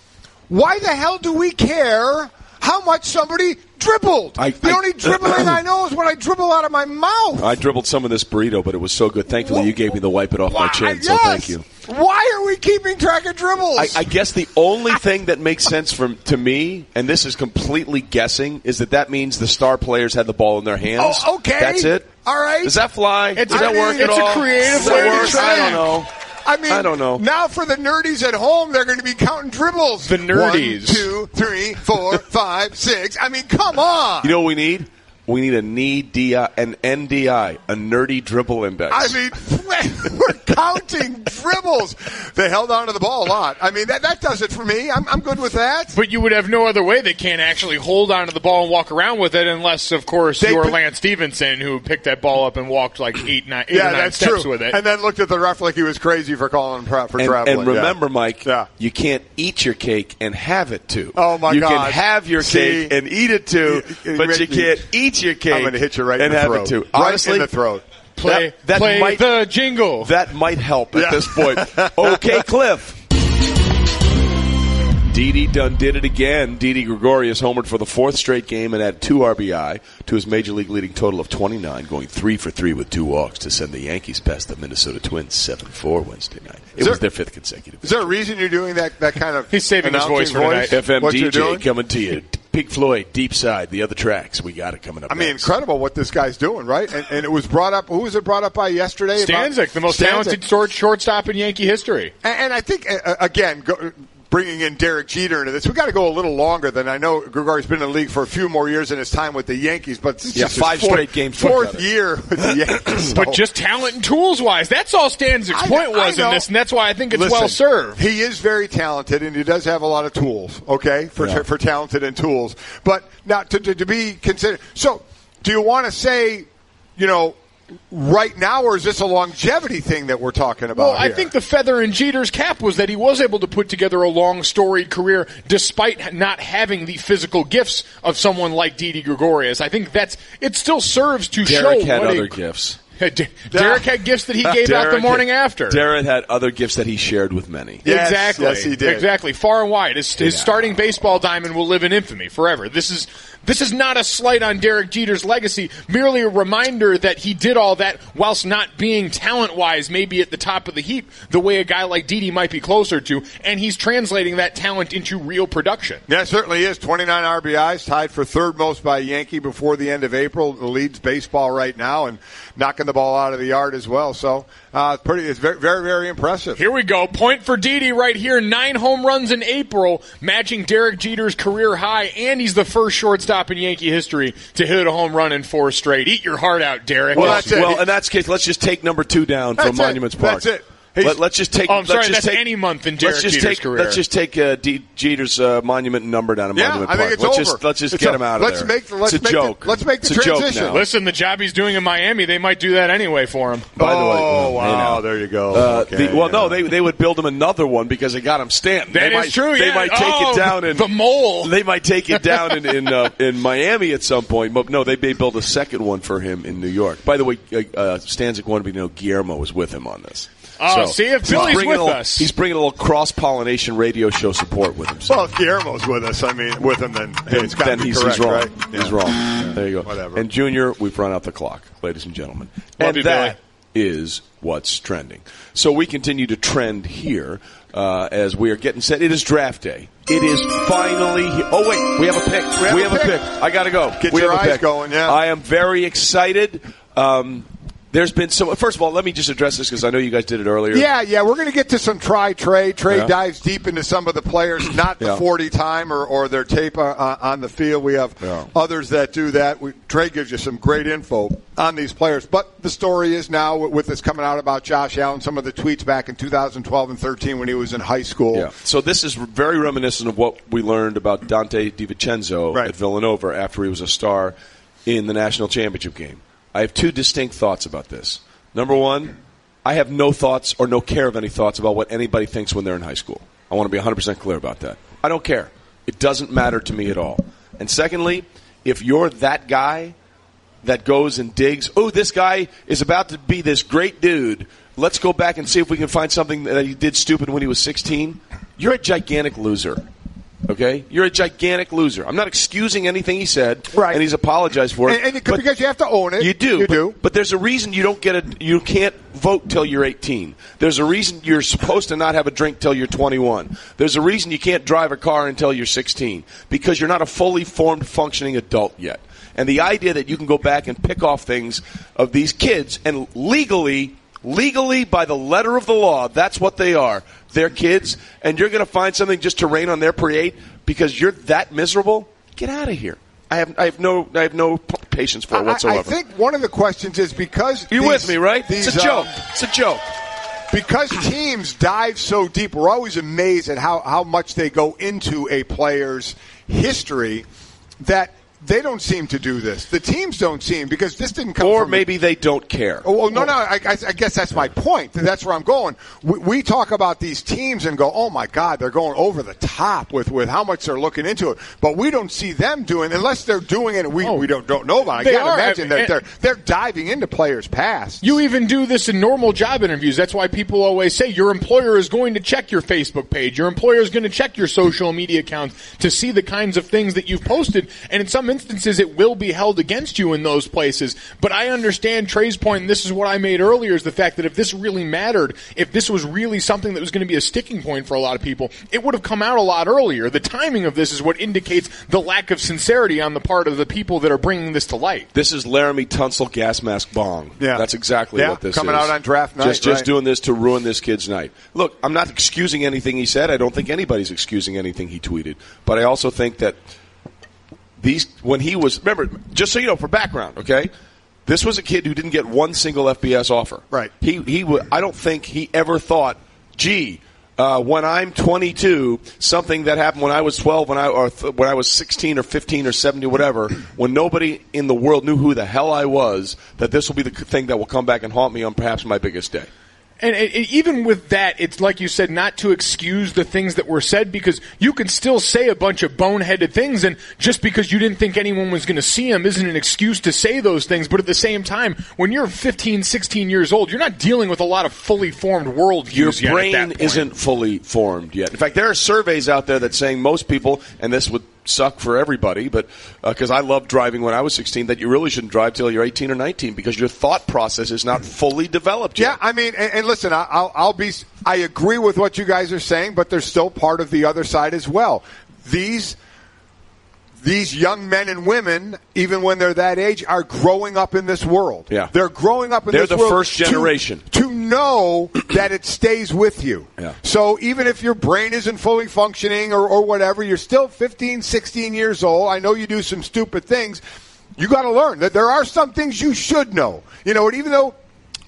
Why the hell do we care how much somebody dribbled? The only dribbling I know is when I dribble out of my mouth. I dribbled some of this burrito, but it was so good. Thankfully, you gave me the wipe it off my chin, so thank you. Why are we keeping track of dribbles? I guess the only thing that makes sense to me, and this is completely guessing, is that means the star players had the ball in their hands. Oh, okay. That's it. All right. Does that fly? Does that work at it's all? It's a creative way to try. I don't know. I don't know. Now for the nerdies at home, they're going to be counting dribbles. The nerdies. 1, 2, 3, 4, 5, 6. I mean, come on. You know what we need? We need an NDI, a nerdy dribble index. I mean, we're counting dribbles. They held on to the ball a lot. I mean, that does it for me. I'm good with that. But you would have no other way. They can't actually hold on to the ball and walk around with it unless, of course, you're Lance Stevenson, who picked that ball up and walked like 8 or 9 steps with it. And then looked at the ref like he was crazy for calling for traveling. And remember, Mike, you can't eat your cake and have it too. Oh, my God. You can have your cake and eat it too, but you can't eat your cake. I'm going to hit you right in the have throat. It too. Right Honestly, in the throat. Play the jingle. That might help at this point. Okay, Cliff. Didi done did it again. Didi Gregorius homered for the 4th straight game and had 2 RBI to his major league leading total of 29, going 3 for 3 with 2 walks to send the Yankees past the Minnesota Twins 7-4 Wednesday night. It was their 5th consecutive. Is there a reason you're doing that kind of He's saving his voice for tonight. FM DJ coming to you. Pink Floyd, Deep Side, the other tracks. We got it coming up next. Incredible what this guy's doing, right? And it was brought up. Who was it brought up by yesterday? Stanzik, the most talented shortstop in Yankee history. And I think, again, bringing in Derek Jeter into this, we got to go a little longer than I know. Gregorius been in the league for a few more years in his time with the Yankees, but this is just 5 straight games. 4th year with the Yankees. But just talent and tools-wise, that's all Stanzik's point was in this, and that's why I think it's well served. He is very talented, and he does have a lot of tools, okay, for talented and tools. But now to be considered. So do you want to say, right now, or is this a longevity thing that we're talking about? Well, I think the feather in Jeter's cap was that he was able to put together a long, storied career despite not having the physical gifts of someone like Didi Gregorius. I think it still serves to show Derek had other gifts. Derek had gifts that he gave out the morning after. Derek had other gifts that he shared with many. Exactly. Yes, he did. Exactly. Far and wide. His starting baseball diamond will live in infamy forever. This is not a slight on Derek Jeter's legacy, merely a reminder that he did all that whilst not being talent-wise maybe at the top of the heap the way a guy like Didi might be closer to, and he's translating that talent into real production. Yeah, it certainly is. 29 RBIs, tied for 3rd most by a Yankee before the end of April. Leads baseball right now and knocking the ball out of the yard as well. So it's very, very, very impressive. Here we go. Point for Didi right here. 9 home runs in April, matching Derek Jeter's career high, and he's the first shortstop in Yankee history to hit a home run in 4 straight. Eat your heart out, Derek. Well, that's it. Well, in that case, let's just take number 2 down from Monuments Park. That's it. Let's just take. Oh, I'm sorry. That's any month in Derek Jeter's career. Let's just take Jeter's monument number down at Monument Park. I think it's over. Let's just get him out of there. It's a joke. Let's make the transition. Listen, the job he's doing in Miami, they might do that anyway for him. By the way, wow, there you go. They would build him another one because they got him Stanton. That is true. They might take it down in the mole. They might take it down in Miami at some point. But no, they may build a second one for him in New York. By the way, Stanzik wanted me to know Guillermo was with him on this. See if Billy's with us. He's bringing a little cross-pollination radio show support with him. So. Well, if Guillermo's with us, with him, then it's got to be correct, he's wrong. right? He's wrong. Yeah. There you go. Whatever. And Junior, we've run out the clock, ladies and gentlemen. Love you, that is what's trending. So we continue to trend here as we are getting set. It is draft day. It is finally here. Oh, wait. We have a pick. We have a pick. I got to go. Get your eyes going, yeah. I am very excited. There's been so. First of all, let me just address this because I know you guys did it earlier. Yeah, we're going to get to some Trey. Trey dives deep into some of the players, not the 40 time or their tape on the field. We have others that do that. Trey gives you some great info on these players. But the story is now with this coming out about Josh Allen, some of the tweets back in 2012 and 13 when he was in high school. Yeah. So this is very reminiscent of what we learned about Dante DiVincenzo at Villanova after he was a star in the national championship game. I have 2 distinct thoughts about this. Number one, I have no thoughts or no care of any thoughts about what anybody thinks when they're in high school. I want to be 100% clear about that. I don't care. It doesn't matter to me at all. And secondly, if you're that guy that goes and digs, this guy is about to be this great dude let's go back and see if we can find something that he did stupid when he was 16. You're a gigantic loser. Okay? You're a gigantic loser. I'm not excusing anything he said, right. And he's apologized for it. And because you have to own it. You do. But there's a reason you can't vote till you're 18. There's a reason you're supposed to not have a drink till you're 21. There's a reason you can't drive a car until you're 16. Because you're not a fully formed, functioning adult yet. And the idea that you can go back and pick off things of these kids and legally, by the letter of the law, that's what they are. They're kids, and you're going to find something just to rain on their parade because you're that miserable? Get out of here. I have no patience for it whatsoever. I think one of the questions is because you're with me, right? It's a joke. It's a joke. Because teams dive so deep, we're always amazed at how much they go into a player's history that they don't seem to do this. The teams don't seem, because this didn't come or from... maybe they don't care. Oh, no, I guess that's my point. That's where I'm going. We talk about these teams and go, oh, my God, they're going over the top with how much they're looking into it. But we don't see them doing, unless they're doing it, we don't know about it. I can't imagine they're diving into players' past. You even do this in normal job interviews. That's why people always say your employer is going to check your Facebook page. Your employer is going to check your social media accounts to see the kinds of things that you've posted. And in some instances, it will be held against you in those places. But I understand Trey's point, and this is what I made earlier, is the fact that if this really mattered, if this was really something that was going to be a sticking point for a lot of people, it would have come out a lot earlier. The timing of this is what indicates the lack of sincerity on the part of the people that are bringing this to light. This is Laramie Tunsil gas mask bong. Yeah. That's exactly what this coming is. Out on draft night. Just doing this to ruin this kid's night. Look, I'm not excusing anything he said. I don't think anybody's excusing anything he tweeted. But I also think that when he was, remember, just so you know, for background, okay, this was a kid who didn't get one single FBS offer. Right. I don't think he ever thought, when I'm 22, something that happened when I was 12, when I was 16 or 15 or 17 or whatever, when nobody in the world knew who the hell I was, that this will be the thing that will come back and haunt me on perhaps my biggest day. And even with that, it's like you said, not to excuse the things that were said, because you can still say a bunch of boneheaded things, and just because you didn't think anyone was going to see them isn't an excuse to say those things. But at the same time, when you're 15, 16 years old, you're not dealing with a lot of fully formed worldviews yet. Your brain isn't fully formed yet. In fact, there are surveys out there that saying most people, and this would suck for everybody, but because I loved driving when I was 16, that you really shouldn't drive till you're 18 or 19 because your thought process is not fully developed yet. Yeah, I mean, and listen, I agree with what you guys are saying, but there's still part of the other side as well. These young men and women, even when they're that age, are growing up in this world. Yeah. They're growing up in this world. They're the first generation. To know that it stays with you. Yeah. So even if your brain isn't fully functioning or whatever, you're still 15, 16 years old. I know you do some stupid things. You got to learn that there are some things you should know. You know, and even though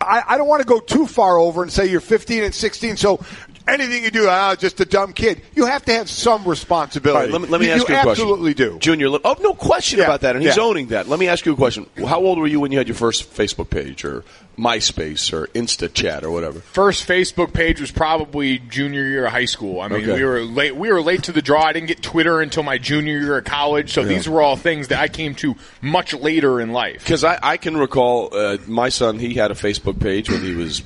I don't want to go too far over and say you're 15 and 16, so anything you do, just a dumb kid. You have to have some responsibility. All right, let me ask you a question. You absolutely do. Junior, no question about that, and he's owning that. Let me ask you a question. How old were you when you had your first Facebook page or MySpace or InstaChat or whatever? First Facebook page was probably junior year of high school. I mean, we were late to the draw. I didn't get Twitter until my junior year of college, so these were all things that I came to much later in life. Because I can recall my son, he had a Facebook page when he was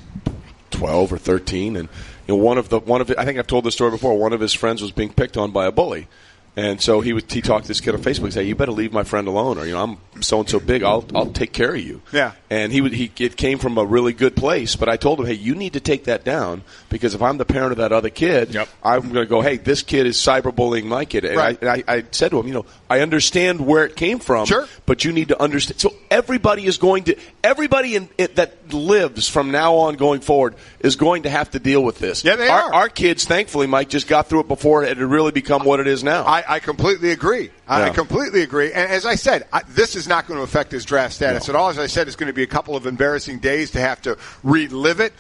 12 or 13, and one of I think I've told this story before. One of his friends was being picked on by a bully, and so he talked to this kid on Facebook. He said, "You better leave my friend alone, or I'm so and so big. I'll take care of you." Yeah. And it came from a really good place, but I told him, "Hey, you need to take that down because if I'm the parent of that other kid, I'm going to go, hey, this kid is cyberbullying my kid." And right. I said to him, I understand where it came from, sure, but you need to understand. So everybody that lives from now on going forward is going to have to deal with this. Yeah, they are. Our kids, thankfully, Mike, just got through it before it had really become what it is now. I completely agree. I completely agree. And as I said, this is not going to affect his draft status at all. As I said, it's going to be a couple of embarrassing days to have to relive it.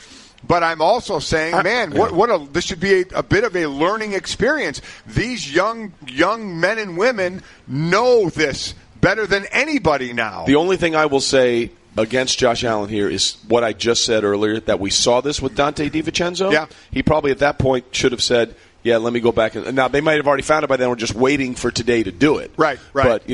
But I'm also saying, this should be a bit of a learning experience. These young men and women know this better than anybody now. The only thing I will say against Josh Allen here is what I just said earlier, that we saw this with Dante DiVincenzo. Yeah. He probably at that point should have said, yeah, let me go back. Now, they might have already found it by then. We're just waiting for today to do it. Right. But,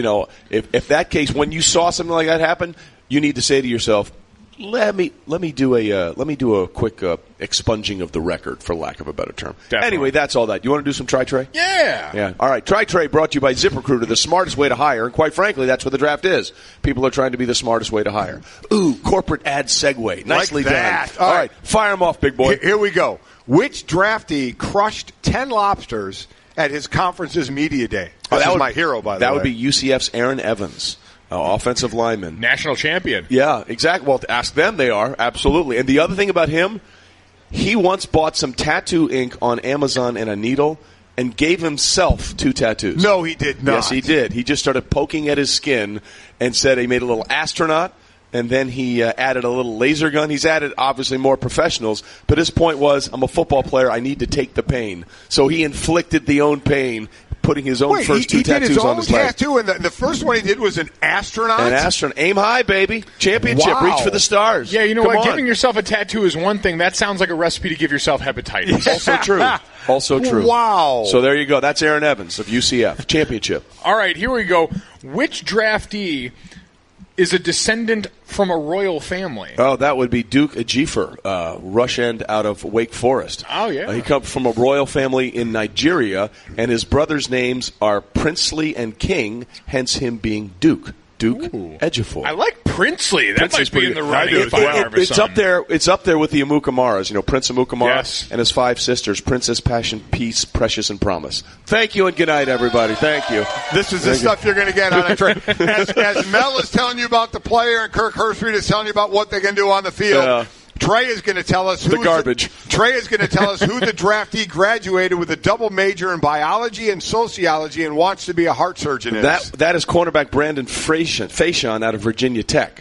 if that case, when you saw something like that happen, you need to say to yourself, Let me do a quick expunging of the record, for lack of a better term. Definitely. Anyway, that's all that. You want to do some Try-Tray? Yeah. All right. Try-Tray brought to you by ZipRecruiter, the smartest way to hire. And quite frankly, that's what the draft is. People are trying to be the smartest way to hire. Ooh, corporate ad segue. Nicely done. All right. Fire them off, big boy. Here we go. Which draftee crushed 10 lobsters at his conference's media day? This is my hero, by the way. That would be UCF's Aaron Evans. Offensive lineman. National champion. Yeah, exactly. Well, ask them, they are. Absolutely. And the other thing about him, he once bought some tattoo ink on Amazon and a needle and gave himself 2 tattoos. No, he did not. Yes, he did. He just started poking at his skin and said he made a little astronaut, and then he added a little laser gun. He's added, obviously, more professionals. But his point was, I'm a football player. I need to take the pain. So he inflicted the own pain, putting his own first 2 tattoos on his leg. He did his own tattoo, and the first one he did was an astronaut? An astronaut. Aim high, baby. Championship. Wow. Reach for the stars. Yeah, you know Come what? on. Giving yourself a tattoo is one thing. That sounds like a recipe to give yourself hepatitis. Also true. Also true. Wow. So there you go. That's Aaron Evans of UCF. Championship. All right, here we go. Which draftee is a descendant from a royal family? Oh, that would be Duke Ejiofor, rush end out of Wake Forest. Oh, yeah. He comes from a royal family in Nigeria, and his brothers' names are Princely and King, hence him being Duke. Duke Ejiofor. I like Princely. That Princely's might be in the running if I are my It's son. up there. It's up there with the Amukamara's. You know, Prince Amukamara Yes. and his 5 sisters: Princess, Passion, Peace, Precious, and Promise. Thank you and good night, everybody. Thank you. This is the stuff you're going to get on a train. As Mel is telling you about the player and Kirk Herbstreit is telling you about what they can do on the field. Trey is going to tell us the garbage. Trey is going to tell us who the draftee graduated with a double major in biology and sociology and wants to be a heart surgeon. That is cornerback Brandon Faison out of Virginia Tech.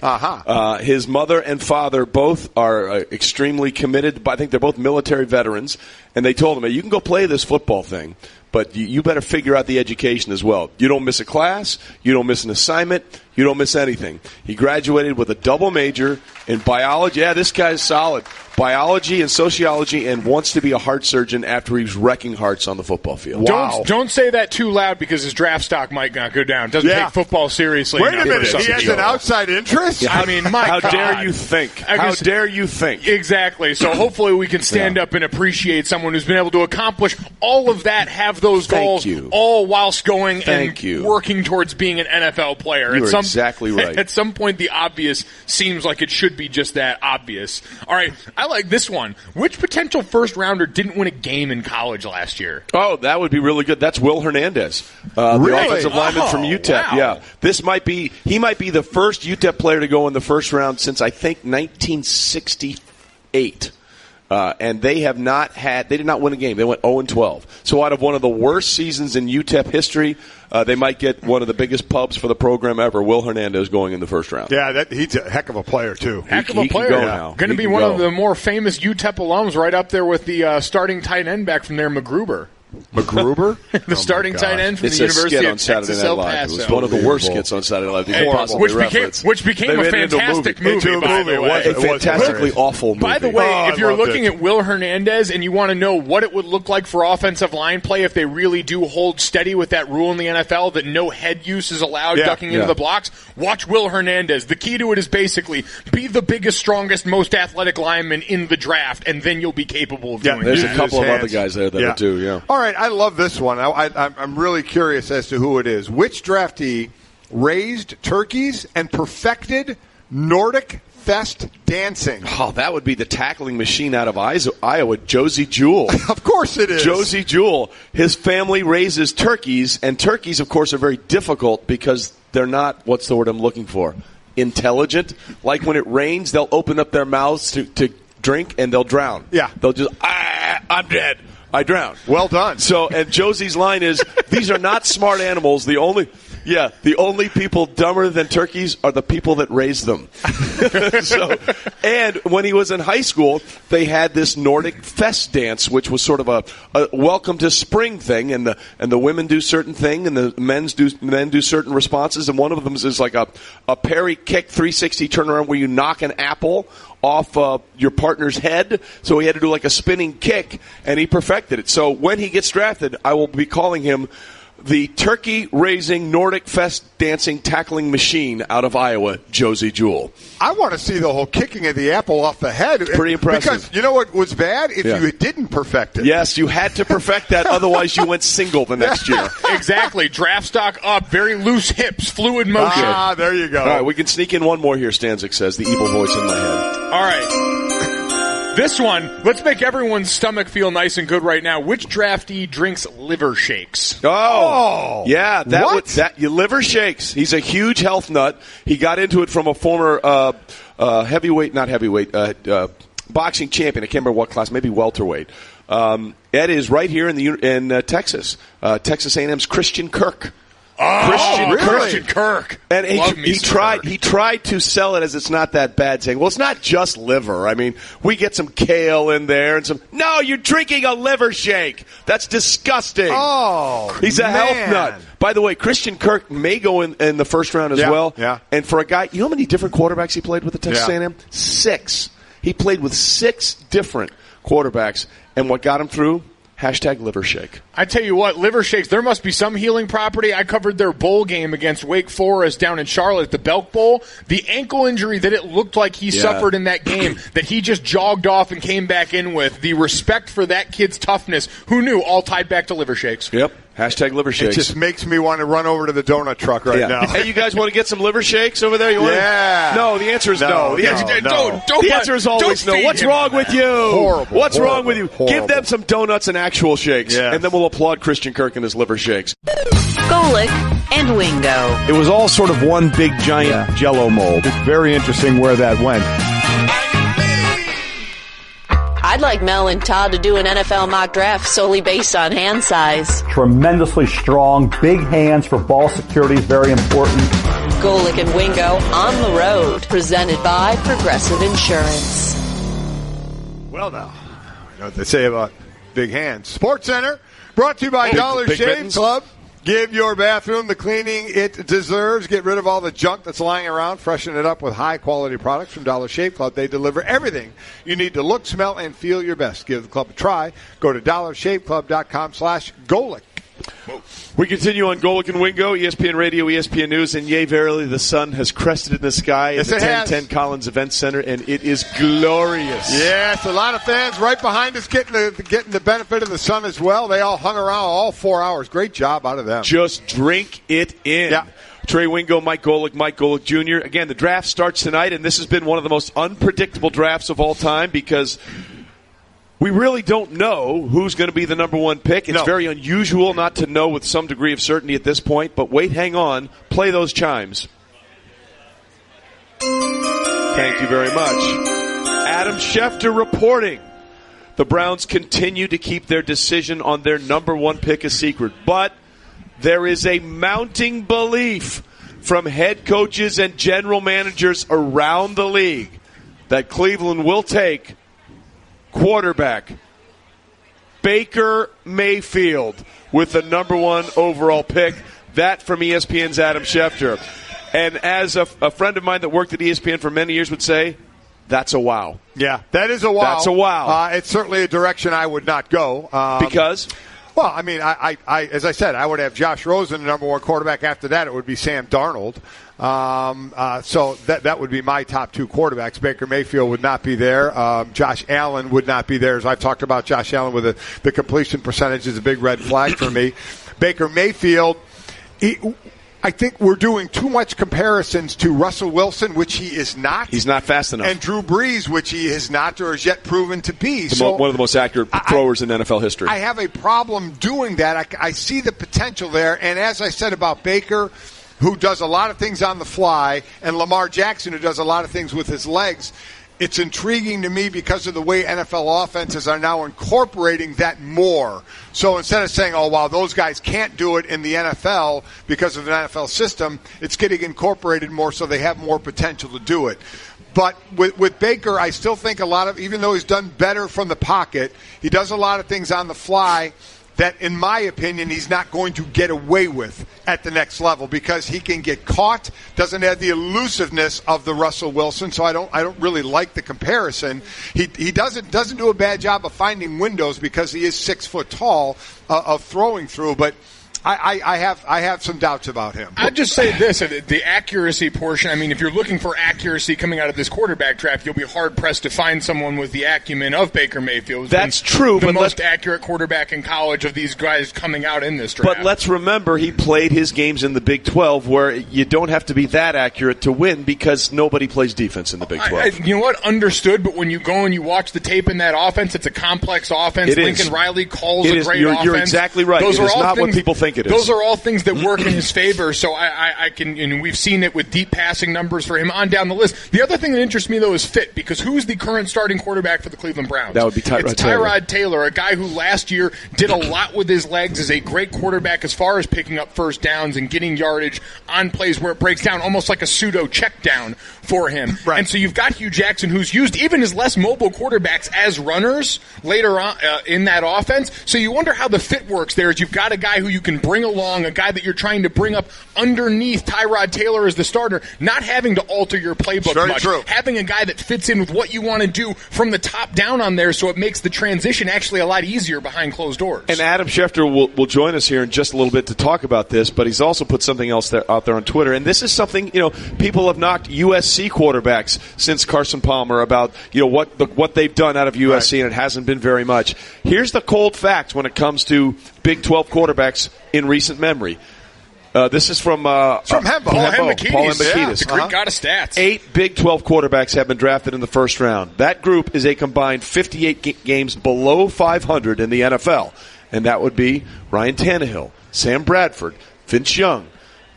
His mother and father both are extremely committed. I think they're both military veterans, and they told him, "You can go play this football thing, but you better figure out the education as well. You don't miss a class. You don't miss an assignment. You don't miss anything." He graduated with a double major in biology. Yeah, this guy's solid. Biology and sociology, and wants to be a heart surgeon after he was wrecking hearts on the football field. Wow. Don't say that too loud because his draft stock might not go down. Doesn't take football seriously. Wait a minute. He has an outside interest? I mean, my How God. dare you think? How dare you think? Exactly. So hopefully we can stand up and appreciate someone who's been able to accomplish all of that, have those goals, all whilst going and working towards being an NFL player. You're exactly right. At some point, the obvious seems like it should be just that obvious. All right, I like this one. Which potential first-rounder didn't win a game in college last year? Oh, that would be really good. That's Will Hernandez, the offensive lineman from UTEP. Wow. Yeah, he might be the first UTEP player to go in the first round since I think 1968. And they did not win a game. They went 0-12. So out of one of the worst seasons in UTEP history, they might get one of the biggest pubs for the program ever. Will Hernandez going in the first round. Yeah, he's a heck of a player, too. Heck of a player. Going to be one of the more famous UTEP alums, right up there with the starting tight end back from there, McGruber. McGruber? The starting tight end from the University of Texas El Paso. It was one of the worst skits on Saturday Night Live. Which became a fantastic movie, by the way. A fantastically awful movie. By the way, if you're looking at Will Hernandez and you want to know what it would look like for offensive line play if they really do hold steady with that rule in the NFL that no head use is allowed ducking into the blocks, watch Will Hernandez. The key to it is basically be the biggest, strongest, most athletic lineman in the draft, and then you'll be capable of doing it. There's a couple of other guys there that do, All right, I love this one. I'm really curious as to who it is. Which draftee raised turkeys and perfected Nordic fest dancing? Oh, that would be the tackling machine out of Iowa, Josie Jewell. Of course it is. Josie Jewell. His family raises turkeys, and turkeys, of course, are very difficult because they're not, what's the word I'm looking for, intelligent. Like when it rains, they'll open up their mouths to drink, and they'll drown. Yeah. They'll just, I'm dead. I drowned. Well done. So, and Josie's line is, these are not smart animals. The only people dumber than turkeys are the people that raise them. And when he was in high school, they had this Nordic fest dance, which was sort of a welcome to spring thing, and the women do certain thing, and the men do certain responses, and one of them is like a parry kick 360 turnaround where you knock an apple off your partner's head. So he had to do like a spinning kick, and he perfected it. So when he gets drafted, I will be calling him the turkey-raising Nordic Fest dancing tackling machine out of Iowa, Josie Jewell. I want to see the whole kicking of the apple off the head. Pretty impressive. Because you know what was bad? If you didn't perfect it. Yes, you had to perfect that, otherwise you went single the next year. Exactly. Draft stock up, very loose hips, fluid motion. Ah, there you go. All right, we can sneak in one more here, Stanzik says, the evil voice in my head. All right. This one, let's make everyone's stomach feel nice and good right now. Which draftee drinks liver shakes? Oh, yeah, your liver shakes. He's a huge health nut. He got into it from a former boxing champion. I can't remember what class, maybe welterweight. Ed is right here in Texas. Texas A&M's Christian Kirk. Christian Kirk. And he tried to sell it as it's not that bad, saying, well, it's not just liver. I mean, we get some kale in there and some. No, you're drinking a liver shake. That's disgusting. Oh, he's a health nut. By the way, Christian Kirk may go in the first round as well. Yeah. And for a guy, you know how many different quarterbacks he played with at Texas A&M? 6. He played with 6 different quarterbacks, and what got him through? #liver shake. I tell you what, liver shakes, there must be some healing property. I covered their bowl game against Wake Forest down in Charlotte, the Belk Bowl. The ankle injury that it looked like he suffered in that game, that he just jogged off and came back in with, the respect for that kid's toughness, who knew, all tied back to liver shakes. Yep. #liver shakes. It just makes me want to run over to the donut truck right now. Hey, you guys want to get some liver shakes over there? No, the answer is no. The answer is always no. What's wrong with you? Horrible. What's wrong with you? Horrible. Give them some donuts and actual shakes, and then we'll applaud Christian Kirk and his liver shakes. Golic and Wingo. It was all sort of one big giant Jell-O mold. It's very interesting where that went. I'd like Mel and Todd to do an NFL mock draft solely based on hand size. Tremendously strong, big hands for ball security, very important. Golic and Wingo on the road, presented by Progressive Insurance. Well, now, I know what they say about big hands. Sports Center, brought to you by Dollar Shave Club. Give your bathroom the cleaning it deserves. Get rid of all the junk that's lying around. Freshen it up with high-quality products from Dollar Shave Club. They deliver everything you need to look, smell, and feel your best. Give the club a try. Go to dollarshaveclub.com/Golic. We continue on Golic and Wingo, ESPN Radio, ESPN News, and yea, verily, the sun has crested in the sky at the 1010 Collins Event Center, and it is glorious. Yes, a lot of fans right behind us getting the benefit of the sun as well. They all hung around all 4 hours. Great job out of them. Just drink it in. Yeah. Trey Wingo, Mike Golic Jr. Again, the draft starts tonight, and this has been one of the most unpredictable drafts of all time because we really don't know who's going to be the number one pick. It's very unusual not to know with some degree of certainty at this point, but wait, hang on. Play those chimes. Thank you very much. Adam Schefter reporting. The Browns continue to keep their decision on their number one pick a secret, but there is a mounting belief from head coaches and general managers around the league that Cleveland will take quarterback Baker Mayfield with the number one overall pick. That from ESPN's Adam Schefter. And as a friend of mine that worked at ESPN for many years would say, that's a wow. Yeah, that is a wow. That's a wow. It's certainly a direction I would not go. Because? Well, I mean, I as I said, I would have Josh Rosen, the number one quarterback. After that, it would be Sam Darnold. So that would be my top 2 quarterbacks. Baker Mayfield would not be there. Josh Allen would not be there. As I've talked about Josh Allen with the completion percentage is a big red flag for me. Baker Mayfield, I think we're doing too much comparisons to Russell Wilson, which he is not. He's not fast enough. And Drew Brees, which he is not or is yet proven to be. One of the most accurate throwers in NFL history. I have a problem doing that. I see the potential there. And as I said about Baker, who does a lot of things on the fly, and Lamar Jackson, who does a lot of things with his legs, it's intriguing to me because of the way NFL offenses are now incorporating that more. So instead of saying, oh, wow, those guys can't do it in the NFL because of an NFL system, it's getting incorporated more so they have more potential to do it. But with Baker, I still think even though he's done better from the pocket, he does a lot of things on the fly that, in my opinion, he's not going to get away with at the next level because he can get caught, doesn't have the elusiveness of the Russell Wilson, so I don't really like the comparison. He doesn't do a bad job of finding windows because he is 6 foot tall of throwing through, but I have some doubts about him. I'd just say this, the accuracy portion, I mean, if you're looking for accuracy coming out of this quarterback draft, you'll be hard-pressed to find someone with the acumen of Baker Mayfield. That's true. The most accurate quarterback in college of these guys coming out in this draft. But let's remember, he played his games in the Big 12 where you don't have to be that accurate to win because nobody plays defense in the Big 12. You know what? Understood, but when you go and you watch the tape in that offense, it's a complex offense. Lincoln Riley calls a great offense. You're exactly right. It is not what people think it is. Those are all things that work in his favor, so I can, and we've seen it with deep passing numbers for him on down the list. The other thing that interests me, though, is fit, because who's the current starting quarterback for the Cleveland Browns? That would be Tyrod Taylor. Tyrod Taylor, a guy who last year did a lot with his legs, is a great quarterback as far as picking up first downs and getting yardage on plays where it breaks down, almost like a pseudo check down for him. Right. And so you've got Hugh Jackson, who's used even his less mobile quarterbacks as runners later on in that offense. So you wonder how the fit works there. Is you've got a guy who you can bring along, a guy that you're trying to bring up underneath Tyrod Taylor as the starter, not having to alter your playbook Very much. True. Having a guy that fits in with what you want to do from the top down on there, so it makes the transition actually a lot easier behind closed doors. And Adam Schefter will join us here in just a little bit to talk about this, but he's also put something else out there on Twitter. And this is something, people have knocked USC quarterbacks since Carson Palmer about, what they've done out of USC, and it hasn't been very much. Here's the cold facts when it comes to Big 12 quarterbacks in recent memory. This is from Hembo. Paul Hembekides. Yeah, the Greek god of stats. 8 Big 12 quarterbacks have been drafted in the first round. That group is a combined 58 games below 500 in the NFL. And that would be Ryan Tannehill, Sam Bradford, Vince Young,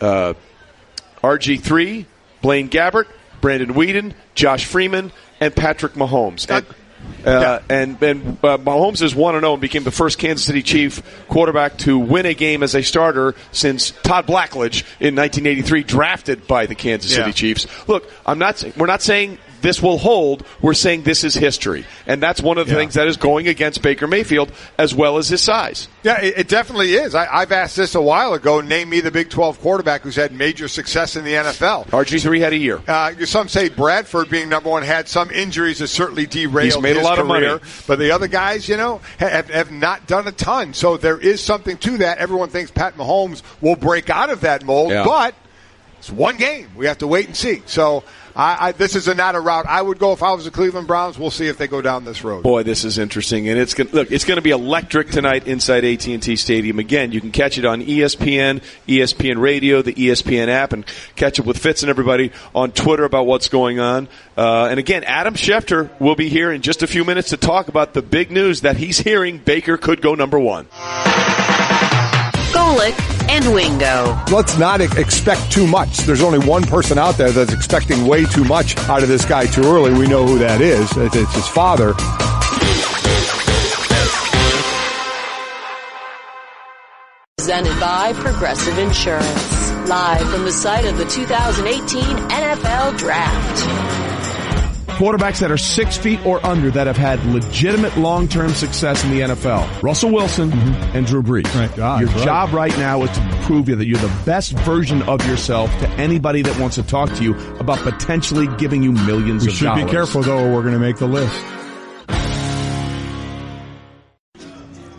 RG3, Blaine Gabbert, Brandon Weeden, Josh Freeman, and Patrick Mahomes. And Mahomes is 1-0 and became the first Kansas City Chief quarterback to win a game as a starter since Todd Blackledge in 1983, drafted by the Kansas City Chiefs. Look, we're not saying this will hold. We're saying this is history. And that's one of the things that is going against Baker Mayfield as well as his size. Yeah, it definitely is. I've asked this a while ago. Name me the Big 12 quarterback who's had major success in the NFL. RG3 had a year. Some say Bradford, being number one, had some injuries that certainly derailed He's made his a lot career. of money. But the other guys, have not done a ton. So there is something to that. Everyone thinks Pat Mahomes will break out of that mold, but it's one game. We have to wait and see. So this is not a route I would go if I was the Cleveland Browns. We'll see if they go down this road. Boy, this is interesting, and it's going to be electric tonight inside AT&T Stadium. Again, you can catch it on ESPN, ESPN Radio, the ESPN app, and catch up with Fitz and everybody on Twitter about what's going on. And again, Adam Schefter will be here in just a few minutes to talk about the big news that he's hearing Baker could go number one. Golic and Wingo. Let's not expect too much. There's only one person out there that's expecting way too much out of this guy too early. We know who that is. It's his father. Presented by Progressive Insurance. Live from the site of the 2018 NFL Draft. Quarterbacks that are 6 feet or under that have had legitimate long-term success in the NFL. Russell Wilson and Drew Brees. Right. Your job right now is to prove that you're the best version of yourself to anybody that wants to talk to you about potentially giving you millions of dollars. We should be careful, though, or we're going to make the list.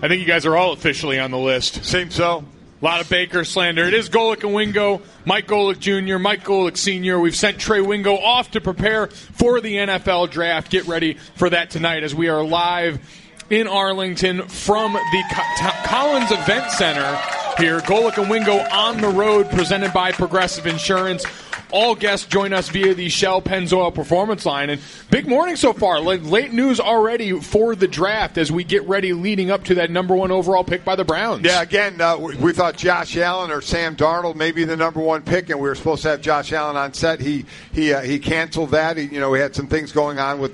I think you guys are all officially on the list. Seems so. A lot of Baker slander. It is Golic and Wingo, Mike Golic Jr., Mike Golic Sr. We've sent Trey Wingo off to prepare for the NFL Draft. Get ready for that tonight as we are live in Arlington from the Collins Event Center here. Golic and Wingo on the road, presented by Progressive Insurance. All guests join us via the Shell Pennzoil Performance Line. And big morning so far. Late news already for the draft as we get ready leading up to that number one overall pick by the Browns. Yeah, again, we thought Josh Allen or Sam Darnold may be the number one pick, and we were supposed to have Josh Allen on set. He canceled that. We had some things going on with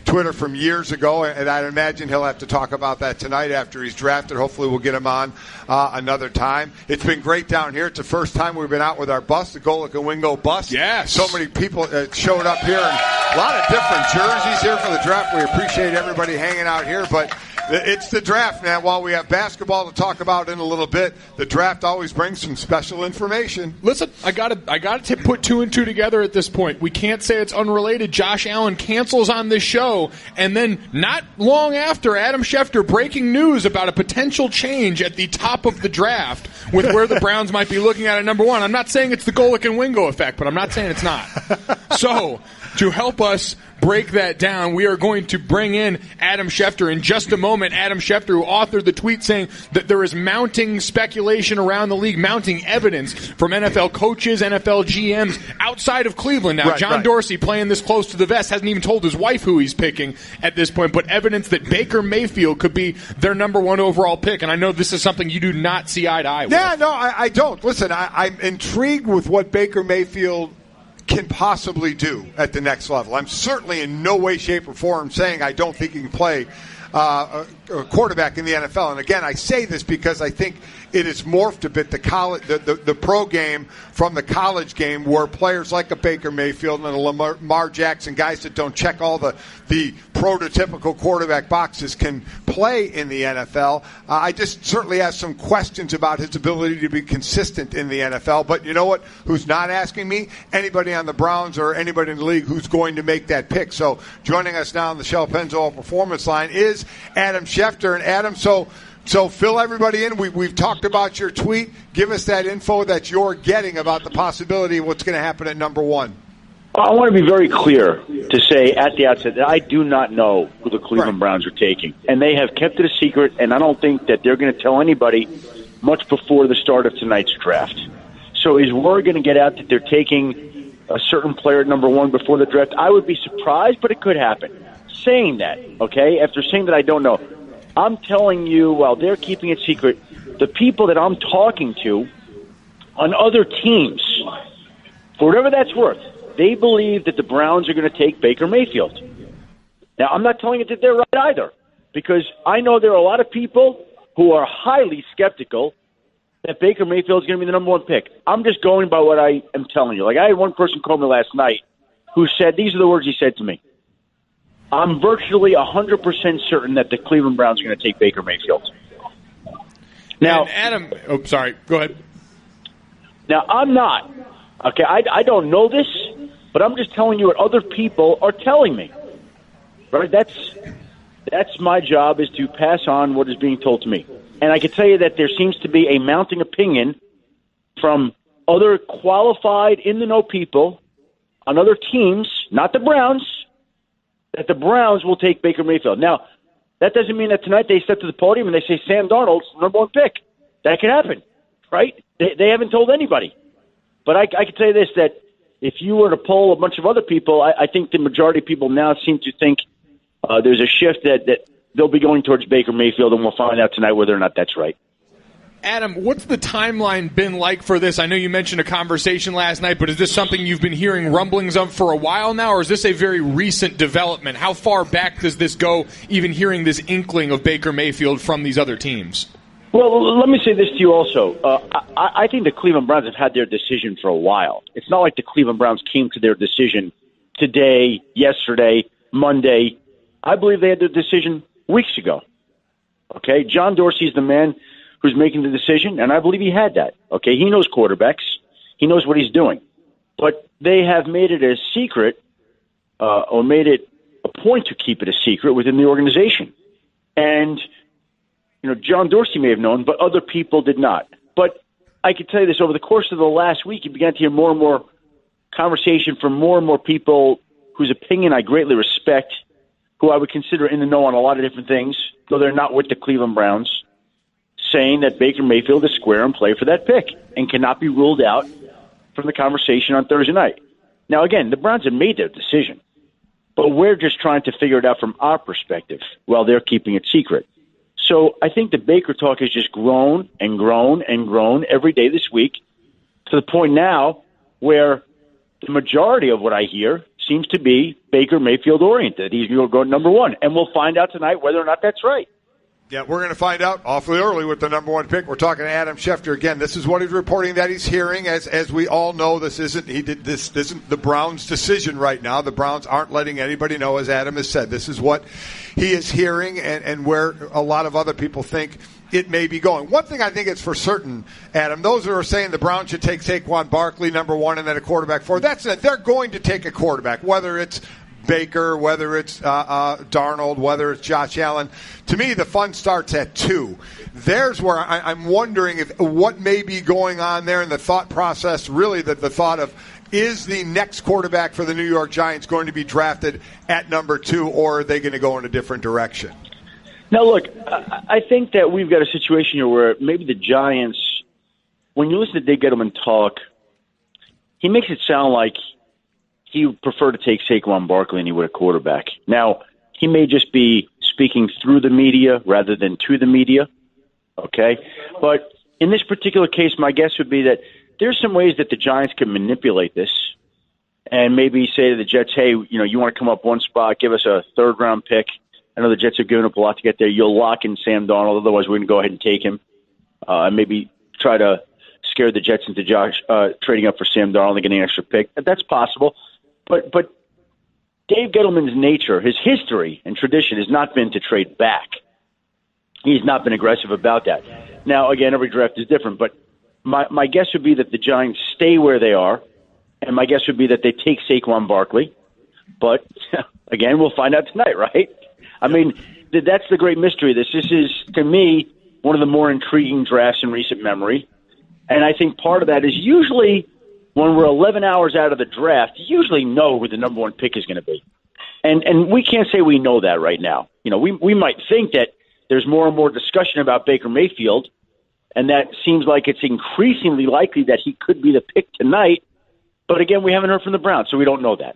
Twitter from years ago, and I'd imagine he'll have to talk about that tonight after he's drafted. Hopefully we'll get him on another time. It's been great down here. It's the first time we've been out with our bus, the Golic and Wingo bus. Yes. So many people showed up here, and a lot of different jerseys here for the draft. We appreciate everybody hanging out here, but It's the draft, man. While we have basketball to talk about in a little bit, the draft always brings some special information. Listen, I gotta put two and two together at this point. We can't say it's unrelated. Josh Allen cancels on this show, and then not long after, Adam Schefter breaking news about a potential change at the top of the draft with where the Browns might be looking at number one. I'm not saying it's the Golic and Wingo effect, but I'm not saying it's not. So, to help us break that down, we are going to bring in Adam Schefter in just a moment. Adam Schefter, who authored the tweet saying that there is mounting speculation around the league, mounting evidence from NFL coaches, NFL GMs outside of Cleveland. Now, John Dorsey, playing this close to the vest, hasn't even told his wife who he's picking at this point, but evidence that Baker Mayfield could be their number one overall pick. And I know this is something you do not see eye to eye with. Yeah, no, I don't. Listen, I'm intrigued with what Baker Mayfield can possibly do at the next level. I'm certainly in no way, shape, or form saying I don't think he can play a quarterback in the NFL. And again, I say this because I think it has morphed a bit, the pro game from the college game, where players like a Baker Mayfield and a Lamar Jackson, guys that don't check all the prototypical quarterback boxes, can play in the NFL. I just certainly have some questions about his ability to be consistent in the NFL. But you know what? Who's not asking me? Anybody on the Browns or anybody in the league who's going to make that pick. So joining us now on the Shell Pennzoil Performance Line is Adam Schefter. And Adam, so fill everybody in. We've talked about your tweet. Give us that info that you're getting about the possibility of what's going to happen at number one. I want to be very clear to say at the outset that I do not know who the Cleveland Browns are taking. And they have kept it a secret, and I don't think that they're going to tell anybody much before the start of tonight's draft. So is word going to get out that they're taking a certain player at number one before the draft? I would be surprised, but it could happen. Saying that, okay, after saying that I don't know, I'm telling you, while they're keeping it secret, the people that I'm talking to on other teams, for whatever that's worth, they believe that the Browns are going to take Baker Mayfield. Now, I'm not telling you that they're right either, because I know there are a lot of people who are highly skeptical that Baker Mayfield is going to be the number one pick. I'm just going by what I am telling you. Like, I had one person call me last night who said, these are the words he said to me: I'm virtually 100% certain that the Cleveland Browns are going to take Baker Mayfield. Now, and Adam, sorry, go ahead. Now, I'm not. Okay, I don't know this, but I'm just telling you what other people are telling me. Right? That's my job, is to pass on what is being told to me. And I can tell you that there seems to be a mounting opinion from other qualified, in-the-know people on other teams, not the Browns, that the Browns will take Baker Mayfield. Now, that doesn't mean that tonight they step to the podium and they say Sam Darnold's the number one pick. That could happen, right? They haven't told anybody. But I can tell you this, that if you were to poll a bunch of other people, I think the majority of people now seem to think there's a shift that they'll be going towards Baker Mayfield, and we'll find out tonight whether or not that's right. Adam, what's the timeline been like for this? I know you mentioned a conversation last night, but is this something you've been hearing rumblings of for a while now, or is this a very recent development? How far back does this go, even hearing this inkling of Baker Mayfield from these other teams? Well, let me say this to you also. I think the Cleveland Browns have had their decision for a while. It's not like the Cleveland Browns came to their decision today, yesterday, Monday. I believe they had their decision weeks ago. Okay? John Dorsey's the man who's making the decision, and I believe he had that. Okay? He knows quarterbacks. He knows what he's doing. But they have made it a secret, or made it a point to keep it a secret within the organization. And John Dorsey may have known, but other people did not. But I can tell you this, over the course of the last week, you began to hear more and more conversation from more and more people whose opinion I greatly respect, who I would consider in the know on a lot of different things, though they're not with the Cleveland Browns, saying that Baker Mayfield is square and play for that pick and cannot be ruled out from the conversation on Thursday night. Now, again, the Browns have made their decision, but we're just trying to figure it out from our perspective while they're keeping it secret. So I think the Baker talk has just grown and grown and grown every day this week, to the point now where the majority of what I hear seems to be Baker Mayfield oriented. He's going to go number one, and we'll find out tonight whether or not that's right. Yeah, we're going to find out awfully early with the number one pick. We're talking to Adam Schefter again. This is what he's reporting that he's hearing. As we all know, this isn't the Browns' decision right now. The Browns aren't letting anybody know, as Adam has said. This is what he is hearing, and where a lot of other people think it may be going. One thing I think it's for certain, Adam, those who are saying the Browns should take Saquon Barkley, number one, and then a quarterback four, that's it. They're going to take a quarterback, whether it's Baker, whether it's Darnold, whether it's Josh Allen. To me, the fun starts at 2. There's where I'm wondering what may be going on there in the thought process, really the thought of, is the next quarterback for the New York Giants going to be drafted at number 2, or are they going to go in a different direction? Now, look, I think that we've got a situation here where maybe the Giants, when you listen to Dave Gettleman talk, he makes it sound like he would prefer to take Saquon Barkley than he would a quarterback. Now, he may just be speaking through the media rather than to the media, okay? But in this particular case, my guess would be that there's some ways that the Giants can manipulate this and maybe say to the Jets, hey, you want to come up one spot, give us a third-round pick. I know the Jets have given up a lot to get there. You'll lock in Sam Darnold, otherwise we're going to go ahead and take him and maybe try to scare the Jets into trading up for Sam Darnold and getting an extra pick. That's possible. But Dave Gettleman's nature, his history and tradition has not been to trade back. He's not been aggressive about that. Now, again, every draft is different, but my guess would be that the Giants stay where they are, and my guess would be that they take Saquon Barkley. But, again, we'll find out tonight, right? I mean, that's the great mystery of this. This is, to me, one of the more intriguing drafts in recent memory. And I think part of that is usually when we're 11 hours out of the draft, you usually know who the number one pick is going to be. And we can't say we know that right now. We might think that there's more and more discussion about Baker Mayfield, and that seems like it's increasingly likely that he could be the pick tonight. But again, we haven't heard from the Browns, so we don't know that.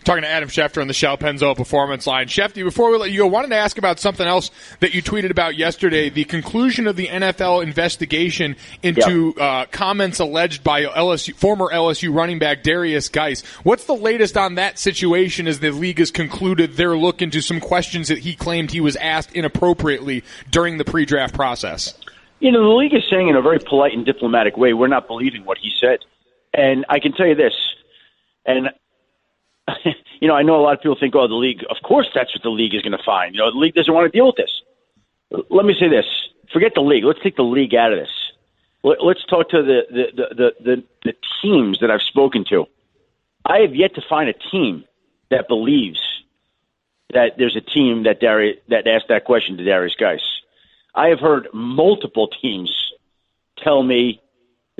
Talking to Adam Schefter on the Shell Penzo Performance Line. Schefter, before we let you go, I wanted to ask about something else that you tweeted about yesterday, the conclusion of the NFL investigation into comments alleged by former LSU running back Darius Geis. What's the latest on that situation as the league has concluded their look into some questions that he claimed he was asked inappropriately during the pre-draft process? The league is saying in a very polite and diplomatic way, we're not believing what he said. And I can tell you this, and I know a lot of people think, the league, of course that's what the league is going to find. The league doesn't want to deal with this. Let me say this. Forget the league. Let's take the league out of this. Let's talk to the teams that I've spoken to. I have yet to find a team that believes that there's a team that asked that question to Darius Geis. I have heard multiple teams tell me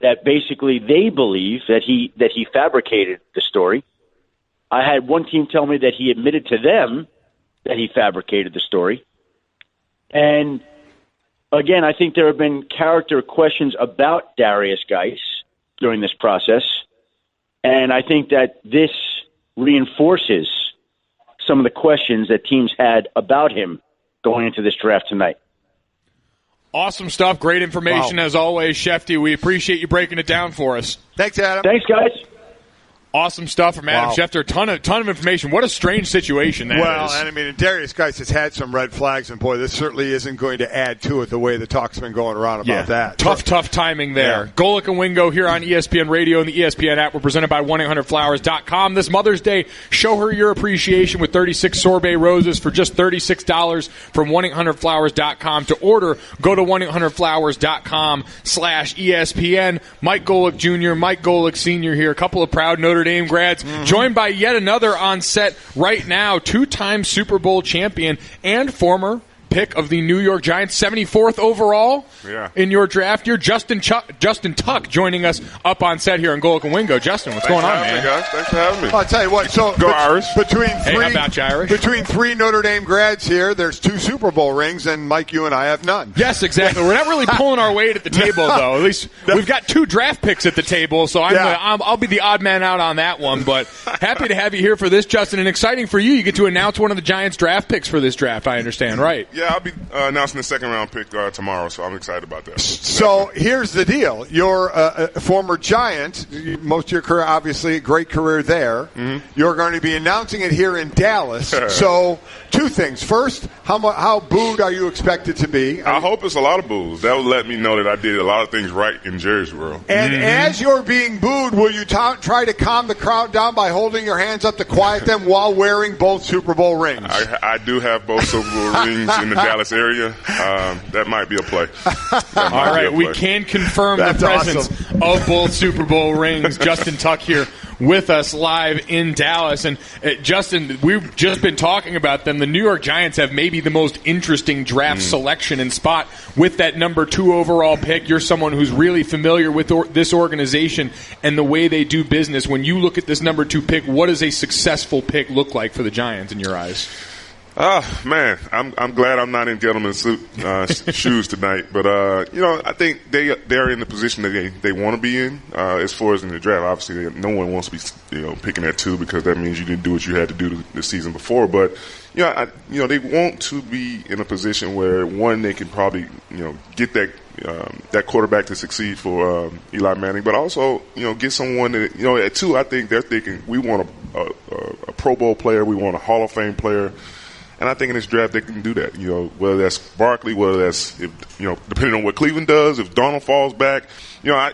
that basically they believe that he fabricated the story. I had one team tell me that he admitted to them that he fabricated the story. And again, I think there have been character questions about Darius Geis during this process. And I think that this reinforces some of the questions that teams had about him going into this draft tonight. Awesome stuff. Great information as always, Schefty. We appreciate you breaking it down for us. Thanks, Adam. Thanks, guys. Awesome stuff from Adam Schefter. Ton of information. What a strange situation that is. Well, and Darius Geis has had some red flags, and boy, this certainly isn't going to add to it the way the talk's been going around about that. Tough timing there. Yeah. Golic and Wingo here on ESPN Radio and the ESPN app. We're presented by 1-800-Flowers.com. This Mother's Day, show her your appreciation with 36 sorbet roses for just $36 from 1-800-Flowers.com. To order, go to 1-800-Flowers.com/ESPN. Mike Golic Jr., Mike Golic Sr. here, a couple of proud Notre Dame grads, joined by yet another on set right now, two-time Super Bowl champion and former pick of the New York Giants, 74th overall in your draft year. Justin Tuck joining us up on set here on Golic and Wingo. Justin, what's going on, man? Guys. Thanks for having me. I'll tell you what. So go Irish. Between three Notre Dame grads here, there's 2 Super Bowl rings, and Mike, you and I have none. Yes, exactly. We're not really pulling our weight at the table, though. At least we've got 2 draft picks at the table, so I'll be the odd man out on that one. But happy to have you here for this, Justin, and exciting for you. You get to announce one of the Giants' draft picks for this draft, I understand, right? Yeah, Yeah, I'll be announcing the second-round pick tomorrow, so I'm excited about that. So here's the deal. You're a former Giant. Most of your career, obviously, great career there. Mm-hmm. You're going to be announcing it here in Dallas. So two things. First, how booed are you expected to be? I hope it's a lot of boos. That will let me know that I did a lot of things right in Jerry's world. And as you're being booed, will you try to calm the crowd down by holding your hands up to quiet them while wearing both Super Bowl rings? I do have both Super Bowl rings in the Dallas area. That might be a play. All right, we can confirm the presence of both Super Bowl rings. Justin Tuck here with us live in Dallas. And Justin, we've just been talking about them. The New York Giants have maybe the most interesting draft selection and spot with that number 2 overall pick. You're someone who's really familiar with this organization and the way they do business. When you look at this number 2 pick, what does a successful pick look like for the Giants in your eyes? Man, I'm glad I'm not in gentleman's shoes tonight. But I think they're in the position that they want to be in as far as in the draft. Obviously, no one wants to be picking at 2 because that means you didn't do what you had to do the season before. But they want to be in a position where one, they can probably get that quarterback to succeed for Eli Manning, but also get someone that at 2. I think they're thinking we want a Pro Bowl player, we want a Hall of Fame player. And I think in this draft they can do that. Whether that's Barkley, whether that's depending on what Cleveland does, if Donald falls back,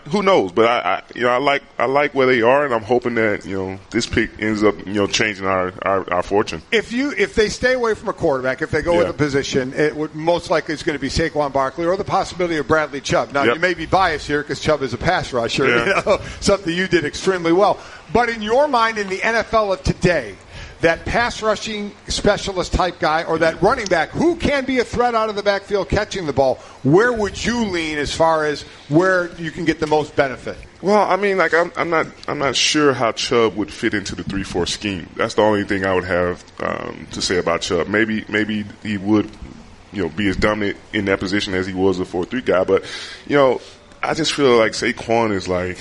who knows? But I like where they are, and I'm hoping that this pick ends up changing our fortune. If they stay away from a quarterback, if they go with a position, it would most likely it's going to be Saquon Barkley or the possibility of Bradley Chubb. Now you may be biased here because Chubb is a pass rusher, something you did extremely well. But in your mind, in the NFL of today, that pass rushing specialist type guy or that running back who can be a threat out of the backfield catching the ball, where would you lean as far as where you can get the most benefit? Well, I mean, I'm not sure how Chubb would fit into the 3-4 scheme. That's the only thing I would have to say about Chubb. Maybe he would be as dominant in that position as he was a 4-3 guy. But I just feel like Saquon is like.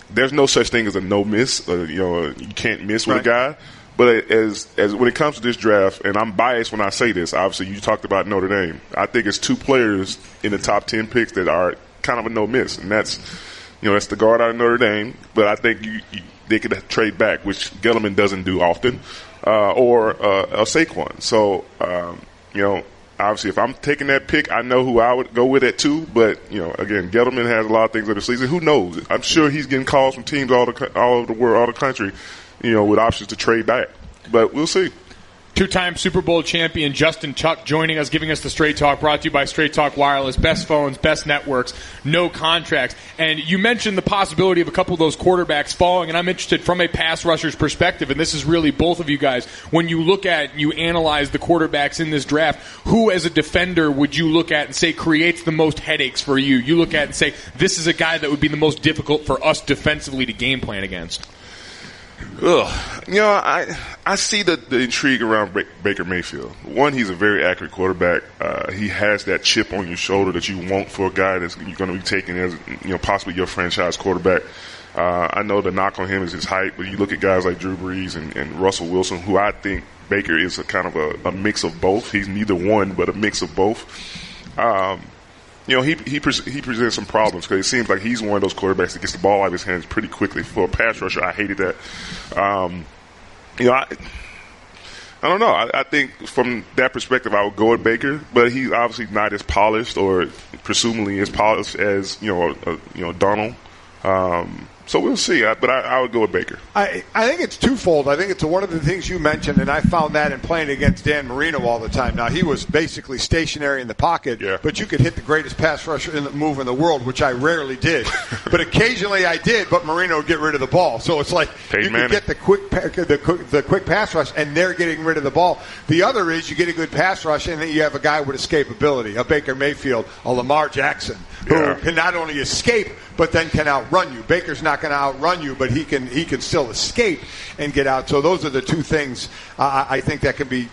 There's no such thing as a no miss. You can't miss with a guy. But as when it comes to this draft, and I'm biased when I say this, obviously you talked about Notre Dame. I think it's 2 players in the top 10 picks that are kind of a no miss, and that's that's the guard out of Notre Dame. But I think they could trade back, which Gettleman doesn't do often, or a Saquon. So obviously, if I'm taking that pick, I know who I would go with at 2. But again, Gettleman has a lot of things up his sleeves. Who knows? I'm sure he's getting calls from teams all over the world, all the country, with options to trade back. But we'll see. 2-time Super Bowl champion Justin Tuck joining us, giving us the Straight Talk, brought to you by Straight Talk Wireless. Best phones, best networks, no contracts. And you mentioned the possibility of a couple of those quarterbacks falling, and I'm interested from a pass rusher's perspective, and this is really both of you guys. When you look at and you analyze the quarterbacks in this draft, who as a defender would you look at and say creates the most headaches for you? You look at and say, this is a guy that would be the most difficult for us defensively to game plan against. I see the intrigue around Baker Mayfield. One, he's a very accurate quarterback. He has that chip on your shoulder that you want for a guy that's you're going to be taking as possibly your franchise quarterback. I know the knock on him is his height, but you look at guys like Drew Brees and Russell Wilson, who I think Baker is a kind of a mix of both. He's neither one, but a mix of both. He presents some problems because it seems like he's one of those quarterbacks that gets the ball out of his hands pretty quickly. For a pass rusher, I hated that. I don't know. I think from that perspective, I would go with Baker, but he's obviously not as polished or presumably as polished as Donald. So we'll see, but I would go with Baker. I think it's twofold. I think it's one of the things you mentioned, and I found that in playing against Dan Marino all the time. Now, he was basically stationary in the pocket, but you could hit the greatest pass rusher in the move in the world, which I rarely did. But occasionally I did, but Marino would get rid of the ball. So it's like you could get the quick pass rush, and they're getting rid of the ball. The other is you get a good pass rush, and then you have a guy with escapability, a Baker Mayfield, a Lamar Jackson, who can not only escape, but then can outrun you. Baker's not going to outrun you, but he can still escape and get out. So those are the two things I think that can be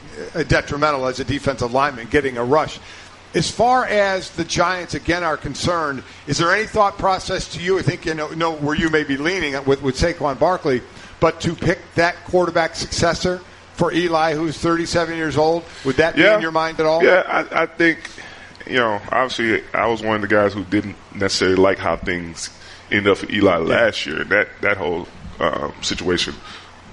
detrimental as a defensive lineman, getting a rush. As far as the Giants, again, are concerned, is there any thought process to you, I think, where you may be leaning with Saquon Barkley, but to pick that quarterback successor for Eli, who's 37 years old? Would that be in your mind at all? Yeah, I think, obviously I was one of the guys who didn't necessarily like how things ended up for Eli last year, that whole situation.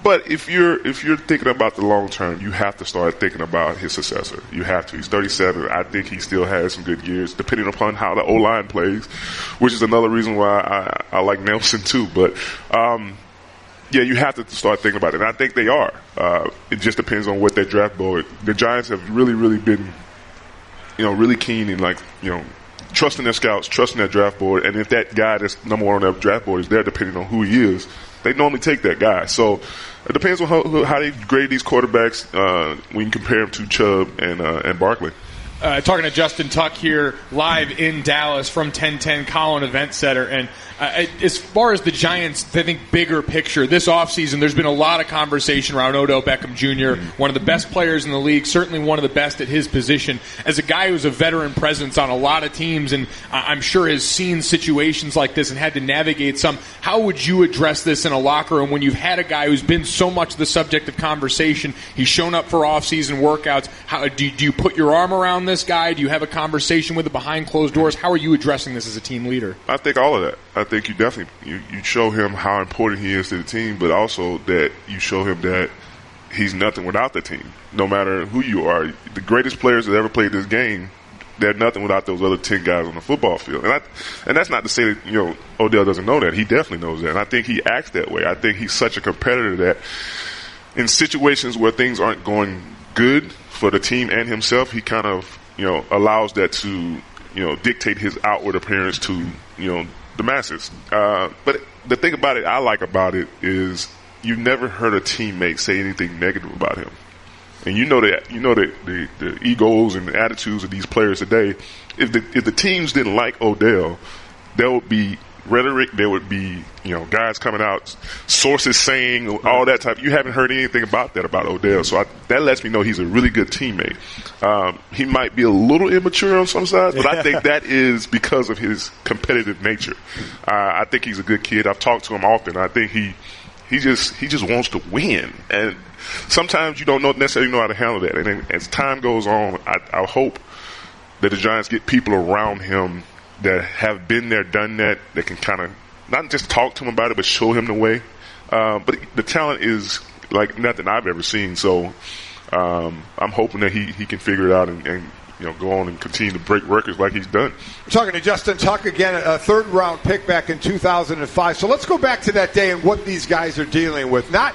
But if you're thinking about the long term, you have to start thinking about his successor. You have to. He's 37. I think he still has some good years, depending upon how the O-line plays, which is another reason why I like Nelson too. But you have to start thinking about it. And I think they are. It just depends on what their draft board. The Giants have really, really been, really keen in trusting their scouts, trusting their draft board. And if that guy that's number one on their draft board is there, depending on who he is, they normally take that guy. So it depends on how they grade these quarterbacks when you compare them to Chubb and Barkley. Talking to Justin Tuck here live in Dallas from 1010 Collin Event Center. And as far as the Giants, I think bigger picture, this offseason there's been a lot of conversation around Odell Beckham Jr., one of the best players in the league, certainly one of the best at his position. As a guy who's a veteran presence on a lot of teams, and I'm sure has seen situations like this and had to navigate some, how would you address this in a locker room when you've had a guy who's been so much the subject of conversation? He's shown up for offseason workouts. How do you put your arm around this guy? Do you have a conversation with him behind closed doors? How are you addressing this as a team leader? I think all of that. I think you definitely you show him how important he is to the team, but also that you show him that he's nothing without the team. No matter who you are, the greatest players that ever played this game, they're nothing without those other 10 guys on the football field. And that's not to say that Odell doesn't know that. He definitely knows that, and I think he acts that way. I think he's such a competitor that in situations where things aren't going good for the team and himself, he kind of allows that to dictate his outward appearance to the masses. But the thing about it, I like about it, is you've never heard a teammate say anything negative about him. And the egos and the attitudes of these players today. If the teams didn't like Odell, there would be rhetoric. There would be guys coming out, sources saying all that type. You haven't heard anything about that about Odell, so that lets me know he's a really good teammate. He might be a little immature on some sides, but I think that is because of his competitive nature. I think he's a good kid. I've talked to him often. I think he just wants to win, and sometimes you don't necessarily know how to handle that. And then as time goes on, I hope that the Giants get people around him that have been there, done that can kind of not just talk to him about it, but show him the way. But the talent is like nothing I've ever seen. So I'm hoping that he can figure it out and go on and continue to break records like he's done. We're talking to Justin Tuck again, a third-round pick back in 2005. So let's go back to that day and what these guys are dealing with. Not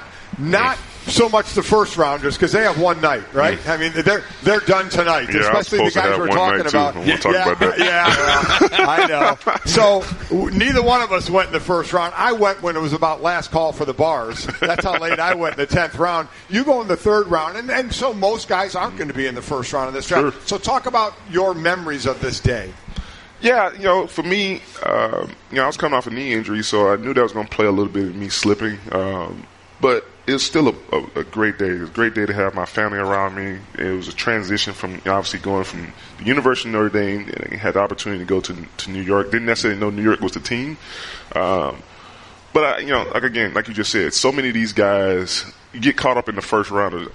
so much the first-rounders, because they have one night, right? I mean, they're done tonight, especially the guys we're talking about. We'll talk about that. I know. So neither one of us went in the first round. I went when it was about last call for the bars. That's how late I went in the 10th round. You go in the third round, and so most guys aren't going to be in the first round of this draft. Sure. So talk about your memories of this day. Yeah, for me, I was coming off a knee injury, so I knew that was going to play a little bit of me slipping. But it was still a great day. It was a great day to have my family around me. It was a transition from obviously going from the University of Notre Dame, and I had the opportunity to go to New York. Didn't necessarily know New York was the team. But like you just said, so many of these guys, you get caught up in the first round.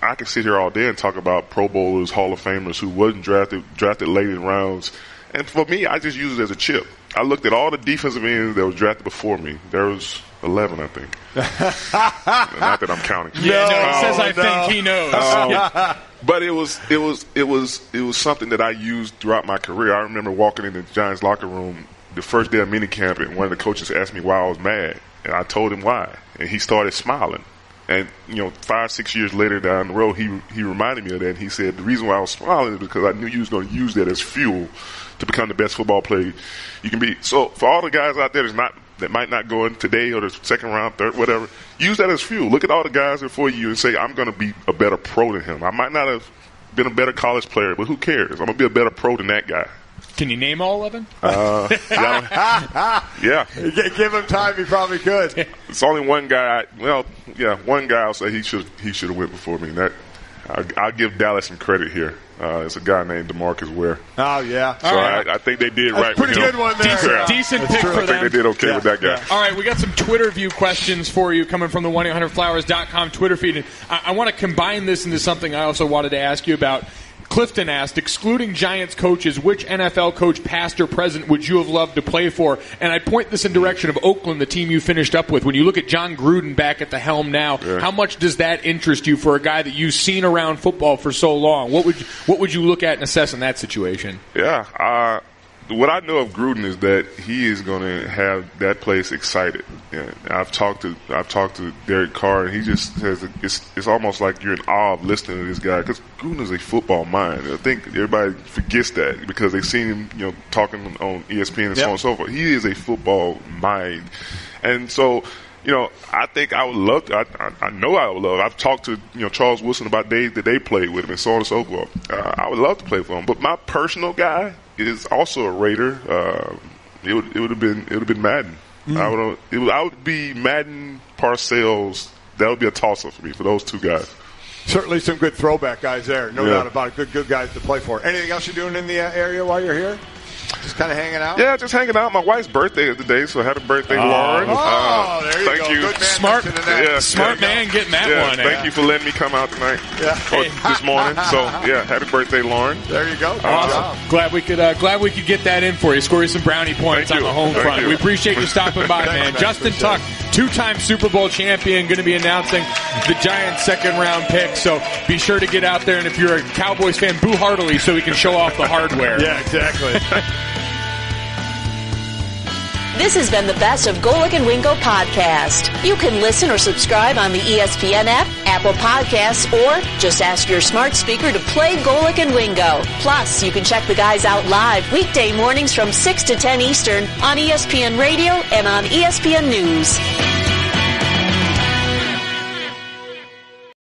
I can sit here all day and talk about Pro Bowlers, Hall of Famers who wasn't drafted late in rounds. And for me, I just use it as a chip. I looked at all the defensive ends that was drafted before me. There was 11, I think. Not that I'm counting. He says I think he knows. But it was something that I used throughout my career. I remember walking in the Giants locker room the first day of minicamp, and one of the coaches asked me why I was mad, and I told him why, and he started smiling. And 5-6 years later down the road, he reminded me of that. And he said the reason why I was smiling is because I knew you was going to use that as fuel to become the best football player you can be. So for all the guys out there that might not go in today or the second round, third, whatever, use that as fuel. Look at all the guys before you and say, I'm going to be a better pro than him. I might not have been a better college player, but who cares? I'm going to be a better pro than that guy. Can you name all 11? Yeah. Give him time, he probably could. It's only one guy. One guy I'll say he should have went before me. And I'll give Dallas some credit here. It's a guy named DeMarcus Ware. Oh, yeah. So I think they did right with him. Pretty good one there. Decent pick for them. I think they did okay with that guy. All right, we got some Twitter view questions for you coming from the 1-800-Flowers.com Twitter feed. And I want to combine this into something I also wanted to ask you about. Clifton asked, excluding Giants coaches, which NFL coach, past or present, would you have loved to play for? And I point this in direction of Oakland, the team you finished up with. When you look at John Gruden back at the helm now, how much does that interest you for a guy that you've seen around football for so long? What would you look at and assess in that situation? Yeah, what I know of Gruden is that he is going to have that place excited. Yeah, I've talked to Derek Carr, and he just says it's almost like you're in awe of listening to this guy because Gruden is a football mind. I think everybody forgets that because they've seen him, talking on ESPN and so on and so forth. He is a football mind, and so. I think I would love to. I know I would love. I've talked to Charles Wilson about days that they played with him and so on and so forth. I would love to play for him, but my personal guy is also a Raider. It would have been Madden. I would be Madden, Parcells. That would be a toss-up for me for those two guys. Certainly some good throwback guys there. No doubt about it. Good guys to play for. Anything else you're doing in the area while you're here? Just kind of hanging out? Yeah, just hanging out. My wife's birthday is today, so happy birthday, Lauren. There you thank go. You. Good man. Smart man getting that one. Thank you for letting me come out tonight this morning. So, happy birthday, Lauren. There you go. Awesome. Glad we could get that in for you. Score you some brownie points on the home front. We appreciate you stopping by, man. Justin Tuck, two-time Super Bowl champion, going to be announcing the Giants' second-round pick. So be sure to get out there, and if you're a Cowboys fan, boo heartily so we can show off the hardware. Yeah, exactly. This has been the Best of Golic and Wingo podcast. You can listen or subscribe on the ESPN app, Apple Podcasts, or just ask your smart speaker to play Golic and Wingo. Plus, you can check the guys out live weekday mornings from 6 to 10 Eastern on ESPN Radio and on ESPN News.